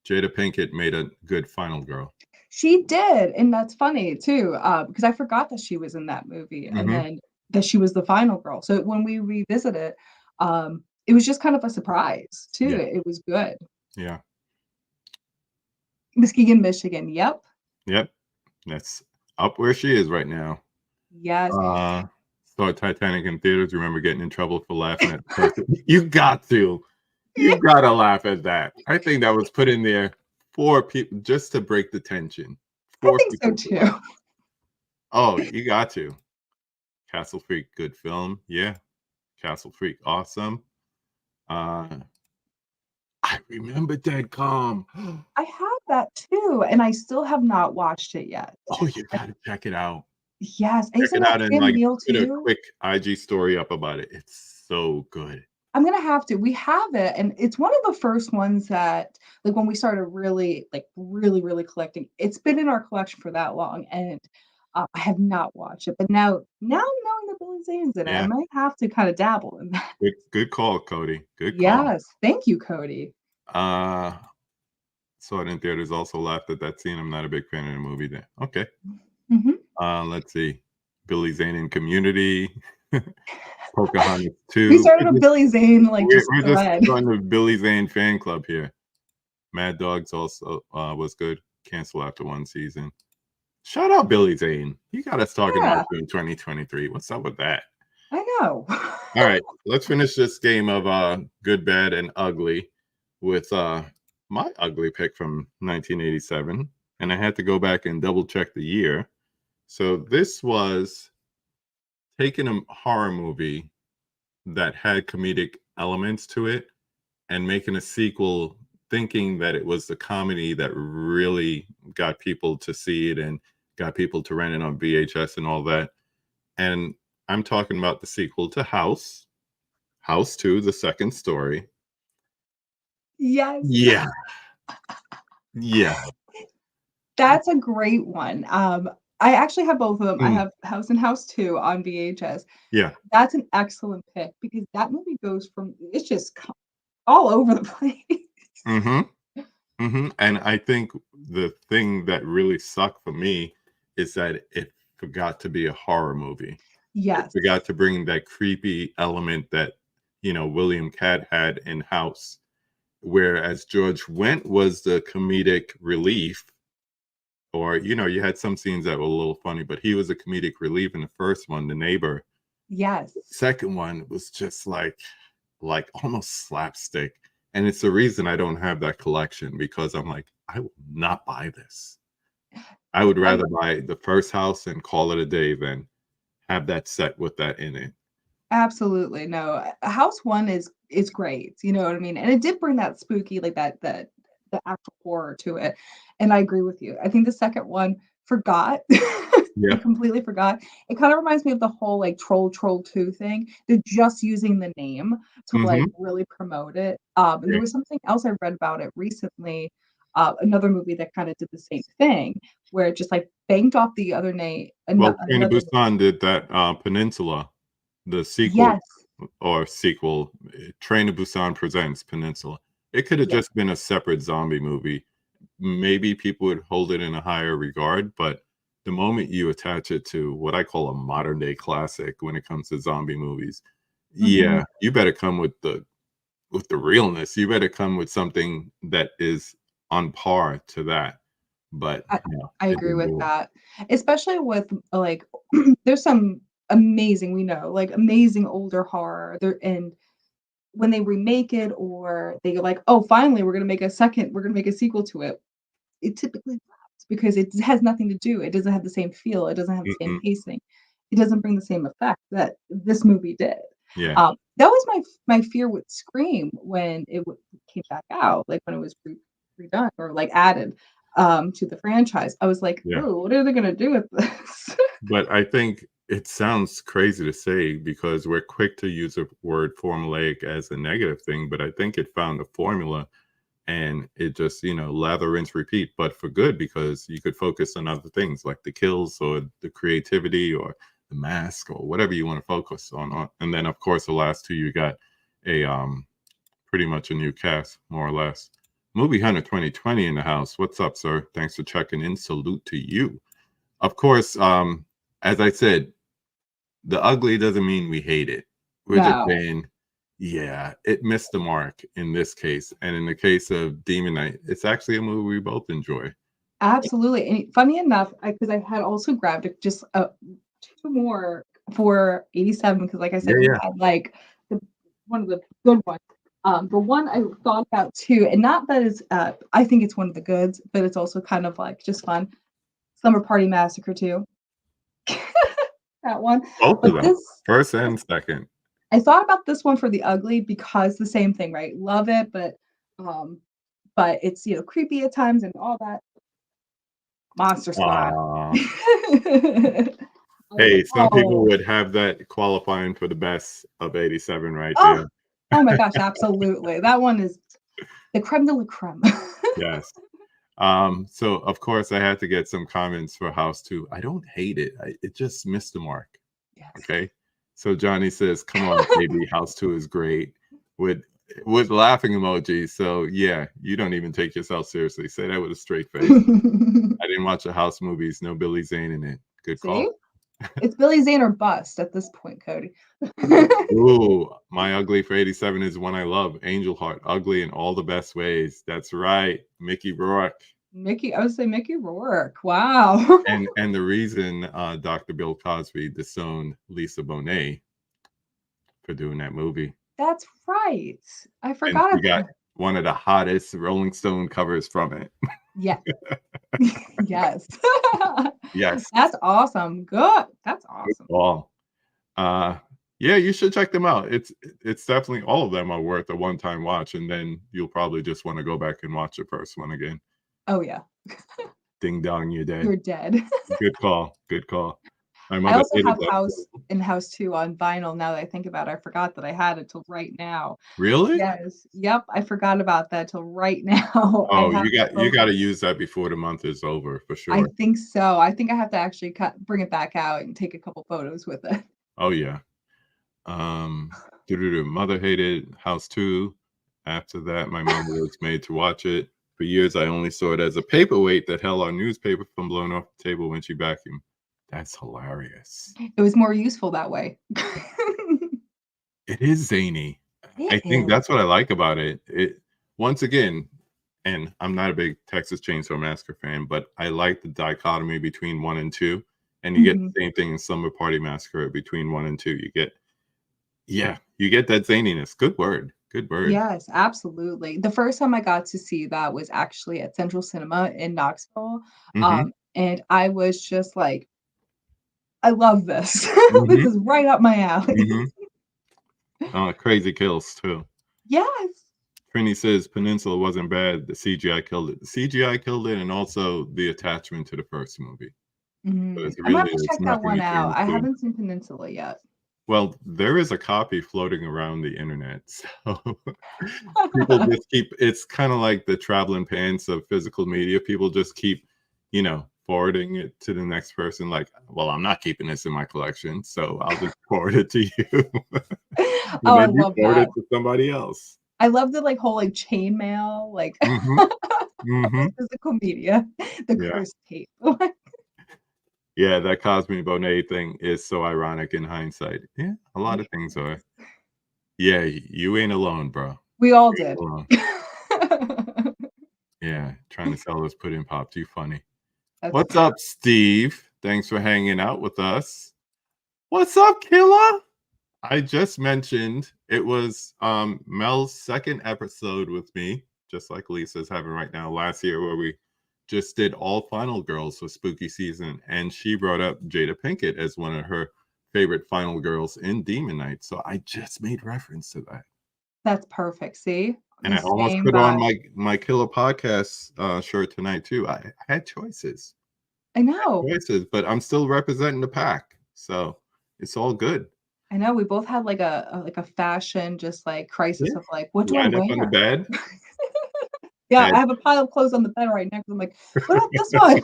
Jada Pinkett made a good final girl. She did, and that's funny too, because I forgot that she was in that movie, and Mhm. then that she was the final girl. So when we revisit it, it was just kind of a surprise too. Yeah. It was good. Yeah. Muskegon, Michigan. Yep. Yep. That's up where she is right now. Yes. Uh, Saw Titanic in theaters. Remember getting in trouble for laughing at the person. You got to. Yeah, You gotta laugh at that. I think that was put in there for people just to break the tension. I For think so people to laugh. too. Oh, you got to. Castle Freak, good film. Yeah. Castle Freak, awesome. Uh, I remember Dead Calm. I have that too, and I still have not watched it yet. Oh, you I gotta check it out. Yes, Check isn't it that out and Sam like Neill put a too? quick IG story up about it. It's so good. I'm gonna have to. We have it, and it's one of the first ones that, like, when we started really, like, really, really collecting. It's been in our collection for that long, and I have not watched it. But now knowing that Billy Zane's in it, I Yeah. might have to kind of dabble in that. Good call, Cody. Good call. Yes, thank you, Cody. Uh Saw it in theaters, also laughed at that scene. I'm not a big fan of the movie then. Okay. Mhm. Let's see. Billy Zane in Community, Pocahontas We 2. started a Billy Zane like just We're just thread. joining the Billy Zane fan club here. Mad Dogs also was good. Cancel after one season. Shout out Billy Zane. He got us talking about Yeah, you in 2023. What's up with that? I know. All right, let's finish this game of good, bad, and ugly with my ugly pick from 1987. And I had to go back and double check the year. So this was taking a horror movie that had comedic elements to it and making a sequel thinking that it was the comedy that really got people to see it and got people to rent it on VHS and all that. And I'm talking about the sequel to House, House 2, the second story. Yes. Yeah. Yeah. That's a great one. I actually have both of them. I Mm, have House and House 2 on VHS. yeah. That's an excellent pick because that movie goes from it's just all over the place. Mhm. Mhm. And I think the thing that really sucked for me is that it forgot to be a horror movie. It Yes. forgot to bring that creepy element that, William Catt had in House, whereas George Wendt was the comedic relief, or, you had some scenes that were a little funny, but he was a comedic relief in the first one, The Neighbor. Yes. The second one was just like almost slapstick. And it's the reason I don't have that collection because I'm like, I will not buy this. I would I rather buy the first house and call it a day than have that set with that in it. absolutely no. House 1 is great, you know what I mean? And it did bring that spooky, like that the actual horror to it. And I agree with you. I think the second one forgot. It Yeah. completely forgot. It kind of reminds me of the whole like Troll 2 thing. They're just using the name to like Hmm. really promote it. And there Yeah. was something else I read about it recently. Another movie that kind of did the same thing, where it just like banked off the other name. Well, Train to Another. Busan did that Peninsula, the sequel Yes. or sequel, Train to Busan Presents Peninsula. It could have Yeah. just been a separate zombie movie. Maybe people would hold it in a higher regard, but the moment you attach it to what I call a modern day classic when it comes to zombie movies, Mhm. yeah, you better come with the realness. You better come with something that is on par to that. But I no, I it agree didn't with do it. that, especially with, like, there's some amazing we know, like, amazing older horror there and when they remake it or they go like, "Oh, finally, we're gonna make a sequel to it," it typically flops because it has nothing to do it doesn't have the same feel, it doesn't have the same Mm-mm. pacing, it doesn't bring the same effect that this movie did. Yeah. That was my fear with Scream when it came back out, like, when it was redone or, like, added, to the franchise. I was like, Yeah. "Ooh, what are they gonna do with this?" But I think it sounds crazy to say because we're quick to use the word formulaic as a negative thing, but I think it found a formula and it just, lather, rinse, repeat, but for good, because you could focus on other things like the kills or the creativity or the mask or whatever you want to focus on. And then, of course, the last two, you got a pretty much a new cast, more or less. Movie Hunter 2020 in the house. What's up, sir? Thanks for checking in. Salute to you. Of course, as I said, the ugly doesn't mean we hate it. We're just No. saying, yeah, it missed the mark in this case. And in the case of Demon Knight, it's actually a movie we both enjoy. Absolutely. And funny enough, because I had also grabbed just two more for 87, because like I Yeah, said, we yeah. had like one of the good ones. The one I thought about too, and not that it's I think it's one of the goods, but it's also kind of like just fun. Slumber Party Massacre 2. That one. Both But of them, this first and second. I thought about this one for the ugly because the same thing, right? Love it, um but it's creepy at times and all that. Monster Squad. Aw. I was like, Hey, some people "Oh, would have that qualifying for the best of 87 right oh, there. oh my gosh, absolutely." That one is the crème de la crème. Yes. So of course I had to get some comments for House 2. I don't hate it. It just missed the mark. Yes. Okay. So Johnny says, "Come on, baby, House 2 is great." With laughing emojis. So yeah, you don't even take yourself seriously. Say that with a straight face. I didn't watch the House movies. No Billy Zane in it. Good call. See? It's Billy Zane or bust at this point, Cody. Ooh, my ugly for 87 is one I love. Angel Heart, ugly in all the best ways. That's right. Mickey Rourke. I would say Mickey Rourke. Wow. And the reason Dr. Bill Cosby disowned Lisa Bonet for doing that movie. That's right. I And forgot she about got one of the hottest Rolling Stone covers from it. Yeah. Yes. Yes. That's awesome. Good. That's Good awesome. call. Uh yeah, you should check them out. It's definitely, all of them are worth a one-time watch, and then you'll probably just want to go back and watch the first one again. Oh, yeah. Ding dong, you're dead. You're dead. Good call. Good call. My I mother also hated have that House too. and House 2 on vinyl now that I think about it. I forgot that I had it till right now. Really? Yes. Yep, I forgot about that till right now. I Oh, have you both. got to use that before the month is over for I sure. think so. I think I have to actually bring it back out and take a couple photos with it. Oh yeah. Um, Mother hated House 2. After that, my mother was made to watch it. For years, I only saw it as a paperweight that held our newspaper from blowing off the table when she vacuumed. That's hilarious. It was more useful that way. It is zany. It I think is. that's what I like about it. It once again, and I'm not a big Texas Chainsaw Massacre fan, but I like the dichotomy between 1 and 2, and you get Mhm. the same thing in Slumber Party Massacre between 1 and 2. You get that zaniness. Good word. Good word. Yes, absolutely. The first time I got to see that was actually at Central Cinema in Knoxville, Mhm. and I was just like, "I love this. This Mhm. is right up my alley." Mhm. Crazy kills too. Yes. Trini says Peninsula wasn't bad. The CGI killed it. The CGI killed it, and also the attachment to the first movie. So Mhm. it's I'm gonna really, have to it's check that nothing one between out. the I two. haven't seen Peninsula yet. Well, there is a copy floating around the internet, so people just keep, it's kinda like the traveling pants of physical media. People just keep, forwarding it to the next person like, "Well, I'm not keeping this in my collection, so I'll just forward it to you." And Oh, I then you love forward that. it to somebody else. I love the, whole, chain mail, Mhm, of mhm. physical media, the Yeah. cursed tape. Yeah, that Cosme Bonet thing is so ironic in hindsight. Yeah, a lot of things are. Yeah, you ain't alone, bro. We all You ain't did. alone. Yeah, trying to sell those pudding pops, you funny. That's What's up, Steve? Thanks for hanging out with us. What's up, Killa? I just mentioned it was Mel's second episode with me, just like Lisa's having right now, last year, where we just did all final girls for spooky season, and she brought up Jada Pinkett as one of her favorite final girls in Demon Knight. So I just made reference to that. That's perfect, see? And The I almost same put on vibe. my Killer podcast shirt tonight too. I had choices. I know. Choices, but I'm still representing the pack. So it's all good. I know, we both had, like a fashion just, crisis Yeah. of, "What do I Lined up on the wear?" bed. Yeah, And I have a pile of clothes on the bed right next. I'm like, what about this one?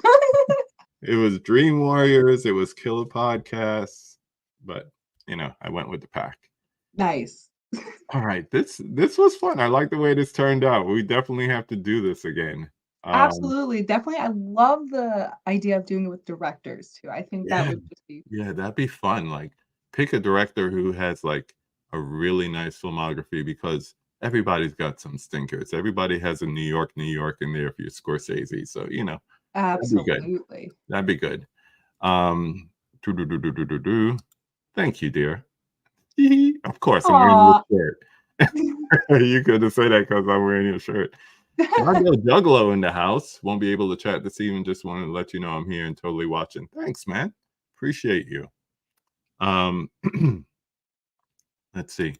it was Dream Warriors, it was Killer Podcasts, but I went with the pack. Nice. All right, this was fun. I like the way this turned out. We definitely have to do this again. Um, Absolutely, definitely. I love the idea of doing it with directors too. I think that yeah, would just be yeah, that'd be fun. Like, pick a director who has like a really nice filmography because everybody's got some stinkers. Everybody has a New York in there if you're Scorsese. So, that'd be good. absolutely. That'd be good. Um, do. Thank you, dear. Of course, I'm wearing Aw. your shirt. You couldn't say that because I'm wearing your shirt. Dago Juggalo in the house. Won't be able to chat this evening. Just wanted to let you know I'm here and totally watching. Thanks, man. Appreciate you. Um, let's see.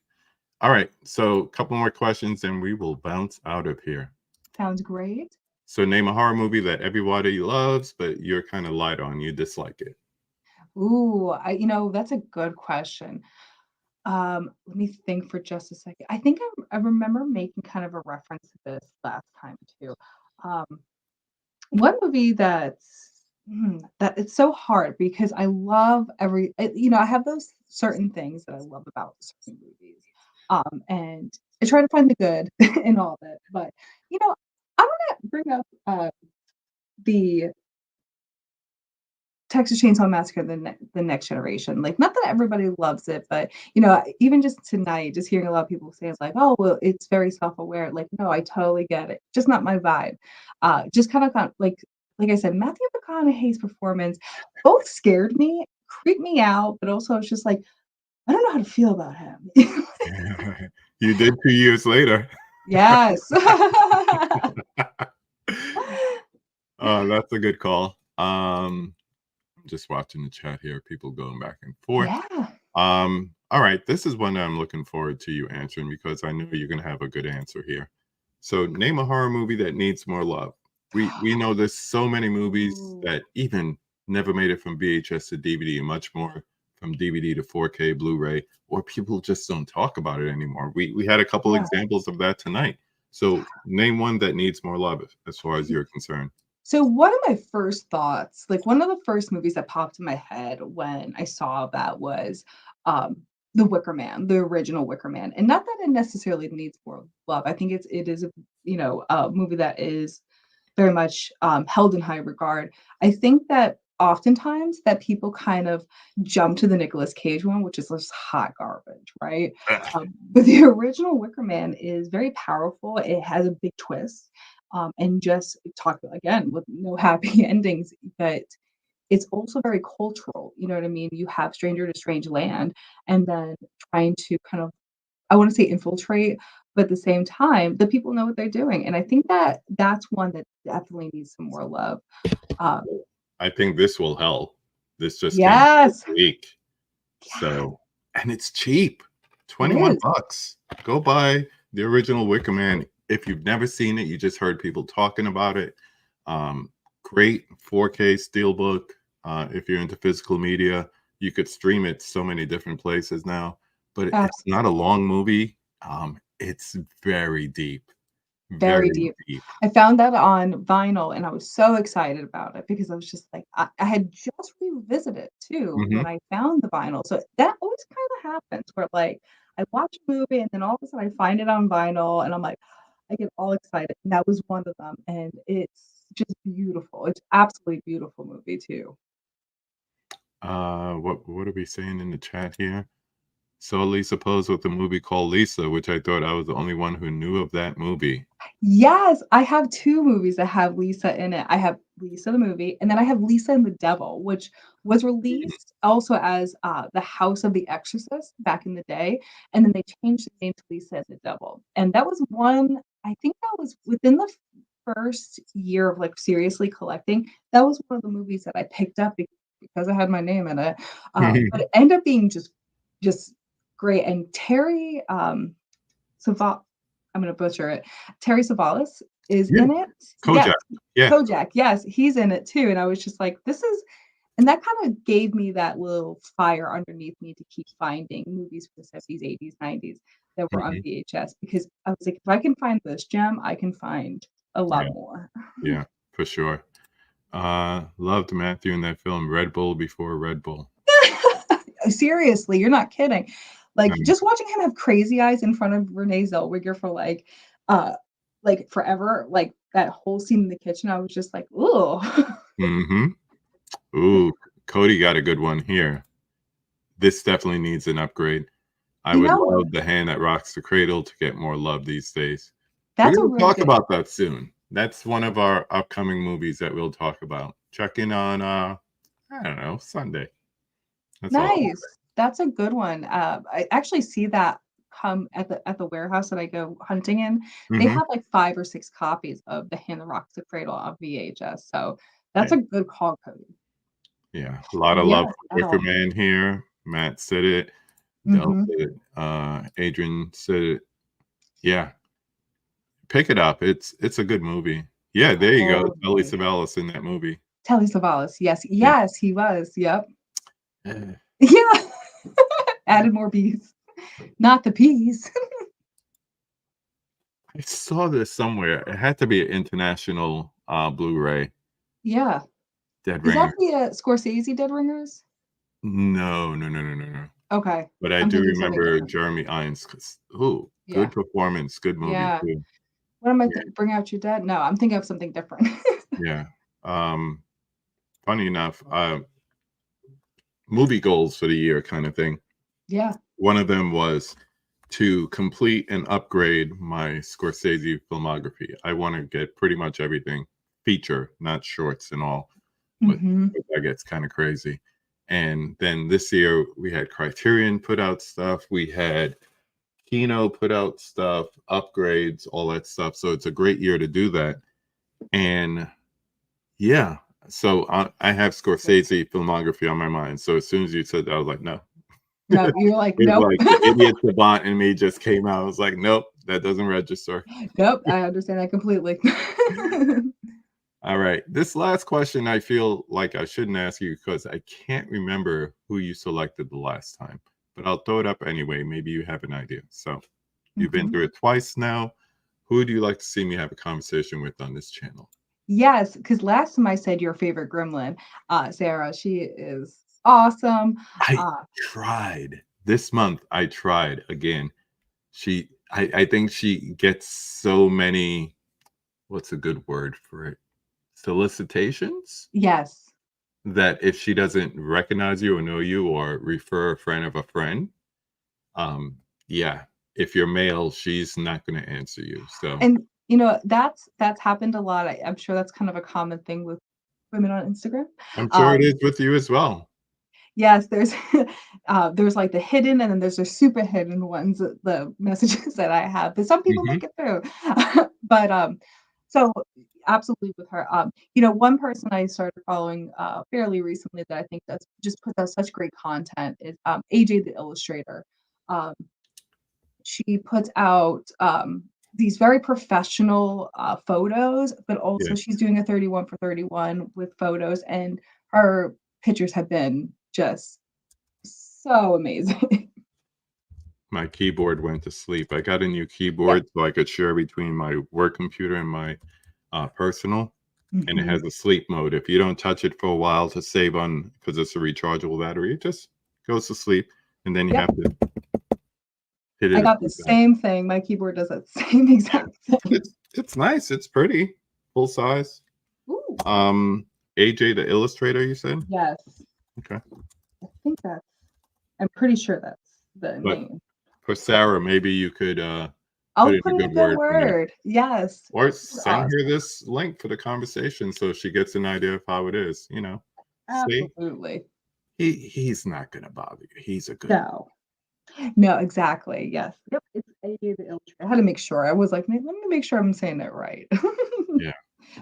All right. So, a couple more questions and we will bounce out of here. Sounds great. So, name a horror movie that everybody loves, but you're kind of light on. You dislike it. Ooh, that's a good question. Let me think for just a second. I think I remember making kind of a reference to this last time too. Um, one movie that it's so hard because I love I have those certain things that I love about certain movies. And I try to find the good in all of it. But, I want to bring up the Texas Chainsaw Massacre: The Next Generation. Like, not that everybody loves it, but even just tonight, just hearing a lot of people say it's like, oh, well, it's very self-aware. Like, no, I totally get it. Just not my vibe. Just kind of like I said, Matthew McConaughey's performance both scared me, creeped me out, but also I was just like, I don't know how to feel about him. You did 2 years later. Yes. That's a good call. I'm just watching the chat here, people going back and forth. Yeah. All right, this is one that I'm looking forward to you answering because I know you're gonna have a good answer here. So, name a horror movie that needs more love. We know there's so many movies Ooh, that even never made it from VHS to DVD, and much more from DVD to 4K Blu-ray, or people just don't talk about it anymore. We had a couple yeah. examples of that tonight. So, name one that needs more love as far as you're concerned. So one of my first thoughts, like one of the first movies that popped in my head when I saw that was um The Wicker Man, the original Wicker Man. And not that it necessarily needs more love. I think it is a movie that is very much held in high regard. I think that oftentimes that people kind of jump to the Nicolas Cage one, which is just hot garbage, right? But the original Wicker Man is very powerful. It has a big twist, and just talk again with no happy endings, but it's also very cultural. You know what I mean? You have Stranger to Strange Land, and then trying to kind of I want to say infiltrate, but at the same time, the people know what they're doing, and I think that that's one that definitely needs some more love. Um, I think this will help. This just came out this yes, week. yes, So, and it's cheap. it 21 is. bucks. Go buy the original Wicker Man. If you've never seen it, you just heard people talking about it. Um, Great 4K steelbook. If you're into physical media, you could stream it so many different places now. But it's not a Absolutely. long movie. It's very deep. Very Very deep. deep. I found that on vinyl, and I was so excited about it because I was just like I had just revisited too Mhm. when I found the vinyl. So that always kinda happens where, like, I watch a movie and then all of a sudden I find it on vinyl and I'm like, I get all excited, and that was one of them, and it's just beautiful. It's absolutely beautiful movie too. What are we saying in the chat here? Saw Lisa Pose with a movie called Lisa, which I thought I was the only one who knew of that movie. Yes, I have 2 movies that have Lisa in it. I have Lisa the movie, and then I have Lisa and the Devil, which was Mhm. released also as, The House of the Exorcist back in the day, and then they changed the name to Lisa and the Devil, and that was one I think that was within the first year of, like, seriously collecting, that was one of the movies that I picked up because it had my name in it, but it ended up being just great, and Terry, Sava I'm gonna butcher it. Terry Savalas is Yeah, in it. Yes, Kojak. Yeah. Kojak, yes, he's in it too, and I was just like, "This is" and that kinda gave me that little fire underneath me to keep finding movies from the '70s, '80s, '90s that were on Mhm. VHS because I was like, "If I can find this gem, I can find" a lot Yeah, more. yeah, for sure. Loved Matthew in that film, Red Bull before Red Bull. Seriously, you're not kidding. Like, Um, just watching him have crazy eyes in front of Renee Zellweger for, uh, forever, like, that whole scene in the kitchen, I was just like, "Ooh." mhm. Ooh, Cody got a good one here. This definitely needs an upgrade. I You would know love what? The Hand That Rocks the Cradle to get more love these days. We're That's a gonna really talk good about that soon. That's one of our upcoming movies that we'll talk about. Check in on, I don't know, Sunday. That's all I'll nice. That's a good one. I actually see that come at the warehouse that I go hunting in. say. They Mhm. have, like, 5 or 6 copies of The Hand That Rocks the Cradle on VHS, so that's Yeah, a good call, Cody. yeah. A lot of love Yes, for at Wicker all. Man here. Matt said it. Del Mhm. said it. Adrian said it. Yeah, pick it up. It's a good movie. Yeah, there you go. Telly Totally. Savalas in that movie. Telly Savalas, yes, Yeah. yes, he was, yep. Eh, Yeah. Added more bees. Not the peas. I saw this somewhere. It had to be an international, Blu-ray, Yeah. Dead Is that Ringer. the, Scorsese Dead Ringers? No, no, no, no, no, no. Okay. But I I'm do thinking of something remember different. Jeremy Irons 'cause ooh, good Yeah. performance, good movie Yeah. too. What am I Yeah, Bring Out Your Dead? No, I'm thinking of something different. yeah. Um, funny enough, movie goals for the year kind of thing. Yeah. One of them was to complete and upgrade my Scorsese filmography. I wanna get pretty much everything feature, not shorts and all, but Mhm. that gets kinda crazy. And then this year, we had Criterion put out stuff, we had Kino put out stuff, upgrades, all that stuff, so it's a great year to do that, and yeah, so I have Scorsese filmography on my mind, so as soon as you said that, I was like, "No." No, you're like, It's "Nope." like the idiot savant in me just came out, I was like, "Nope, that doesn't register." Nope, I understand that completely. Alright, this last question, I feel like I shouldn't ask you because I can't remember who you selected the last time, but I'll throw it up anyway, maybe you have an idea. So, you've been Mhm. through it twice now. Who would you like to see me have a conversation with on this channel? Yes, because last time I said your favorite gremlin, Sarah, she is awesome. I Uh, tried. This month, I tried again. I think she gets so many, what's a good word for it? Solicitations? yes. That if she doesn't recognize you or know you or refer a friend of a friend, um, yeah, if you're male, she's not gonna answer you, so And, that's happened a lot. I'm sure that's kind of a common thing with women on Instagram. I'm sure it Um, is with you as well. yes, there's, like, the hidden and then there's the super hidden ones, the messages that I have, but some people Mhm, make it through. But, so absolutely with her. One person I started following, fairly recently that I think that's just puts out such great content is, AJ the Illustrator. Um She puts out, these very professional, photos, but yeah. also she's doing a 31 for 31 with photos, and her pictures have been just so amazing. My keyboard went to sleep. I got a new Yep. keyboard so I could share between my work computer and my, personal, and it Mhm. has a sleep mode. If you don't touch it for a while to save on because it's a rechargeable battery, it just goes to sleep, and then you Yep. have to hit I it a got the few times. same thing. My keyboard does that same Yeah. exact thing. It's nice, it's pretty, full size. Ooh. Um, AJ the Illustrator, you said? Yes. Okay. I think I'm pretty sure that's the But name. for Sarah, maybe you could, put I'll in a put in a good good word for me. word. Yes. Or She's send her awesome. this link for the conversation so she gets an idea of how it is, you know? See? Absolutely. He's not gonna bother you. He's a good No. No, exactly, yes. Yep, it's A the Illustrator. I had to make sure. I was like, "Let me make sure I'm saying it right." yeah.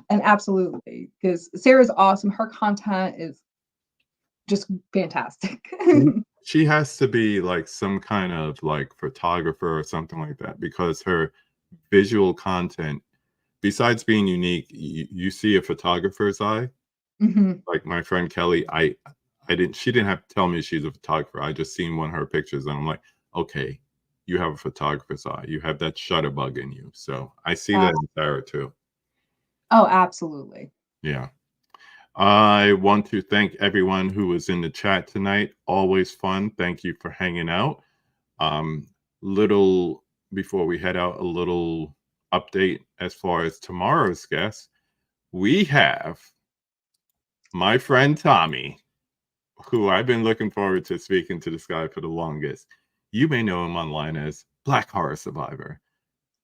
And absolutely, because Sarah's awesome. Her content is just fantastic. She has to be like some kind of like photographer or something like that because her visual content, besides being unique, you see a photographer's eye. Mhm. Like my friend Kelly, I didn't she didn't have to tell me she's a photographer. I just seen one of her pictures and I'm like, okay, you have a photographer's eye. You have that shutterbug in you. So I see that Ab in Sarah too. Oh, absolutely. Yeah. I want to thank everyone who was in the chat tonight. Always fun. Thank you for hanging out. Um, little before we head out, a little update as far as tomorrow's guest. We have my friend Tommy, who I've been looking forward to speaking to this guy for the longest. You may know him online as Black Horror Survivor.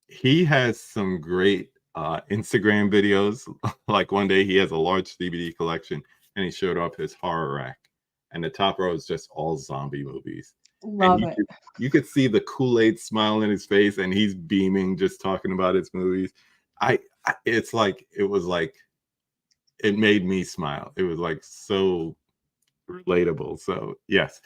He has some great Instagram videos. Like one day he has a large DVD collection and he showed off his horror rack. And the top row is just all zombie movies. And Love it. you could see the Kool-Aid smile in his face and he's beaming just talking about his movies. It's like it made me smile. It was like so relatable. So yes,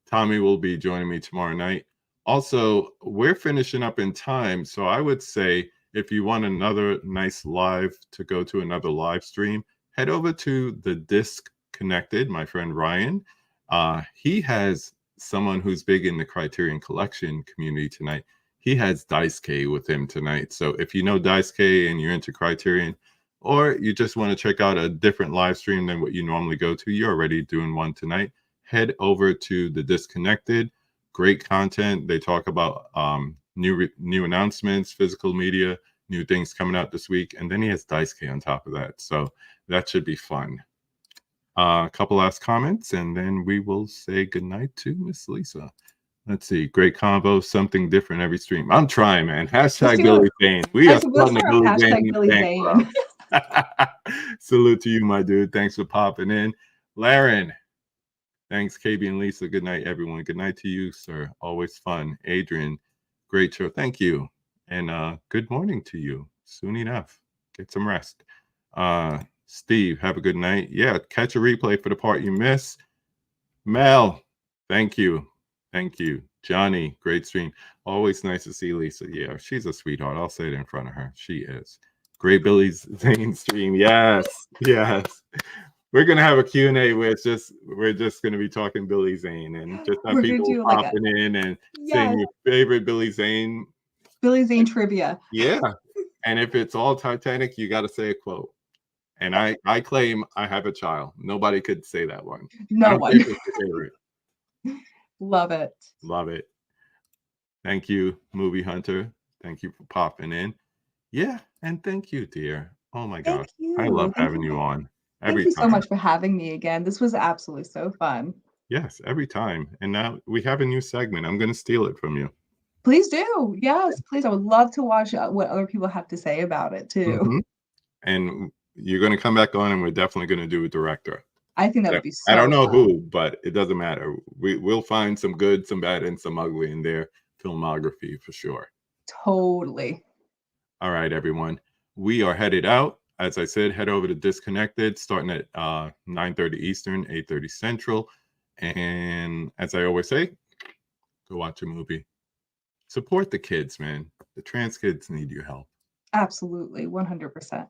Tommy will be joining me tomorrow night. Also, we're finishing up in time, so I would say if you want another nice live to go to another live stream, head over to the Disc Connected. My friend Ryan, he has someone who's big in the Criterion Collection community tonight. He has Dice K with him tonight. So if you know Dice K and you're into Criterion, or you just want to check out a different live stream than what you normally go to, you're already doing one tonight, head over to the Disconnected. Great content. They talk about new announcements, physical media, new things coming out this week, and then he has Dice K on top of that. So that should be fun. A couple last comments, and then we will say goodnight to Miss Lisa. Let's see. Great combo. Something different every stream. I'm trying, man. Let's Hashtag do it. Billy Zane. We are We'll starting the start Billy hashtag Zane Billy fan club. Zane. Salute to you, my dude. Thanks for popping in. Laren. Thanks, KB and Lisa. Good night, everyone. Good night to you, sir. Always fun. Adrian, great show. Thank you. And good morning to you. Soon enough. Get some rest. Steve, have a good night. Yeah, catch a replay for the part you missed. Mel, thank you. Thank you. Johnny, great stream. Always nice to see Lisa. Yeah, she's a sweetheart. I'll say it in front of her. She is. Great Billy's Zane stream. Yes. Yes. We're gonna have a Q&A where we're just gonna be talking Billy Zane and just have We're gonna people do like a popping in and saying yes, your favorite Billy Zane. Billy Zane trivia. Yeah. And if it's all Titanic, you gotta say a quote. And I claim I have a child. Nobody could say that one. I No don't care one. if it's your favorite. Love it. Love it. Thank you, Movie Hunter. Thank you for popping in. Yeah, and thank you, dear. Oh my Thank gosh. I love you. having you on Thank every you so time. much for having me again. This was absolutely so fun. Yes, every time. And now we have a new segment. I'm going to steal it from you. Please do. Yes, please. I would love to watch what other people have to say about it too. Mhm. And you're going to come back on, and we're definitely going to do a director. I think that Yeah. would be I don't so know fun. who, but it doesn't matter. We'll find some good, some bad, and some ugly in their filmography for sure. Totally. All right, everyone. We are headed out. As I said, head over to Disconnected, starting at 9:30 Eastern, 8:30 Central. And as I always say, go watch a movie. Support the kids, man. The trans kids need your help. Absolutely. 100%.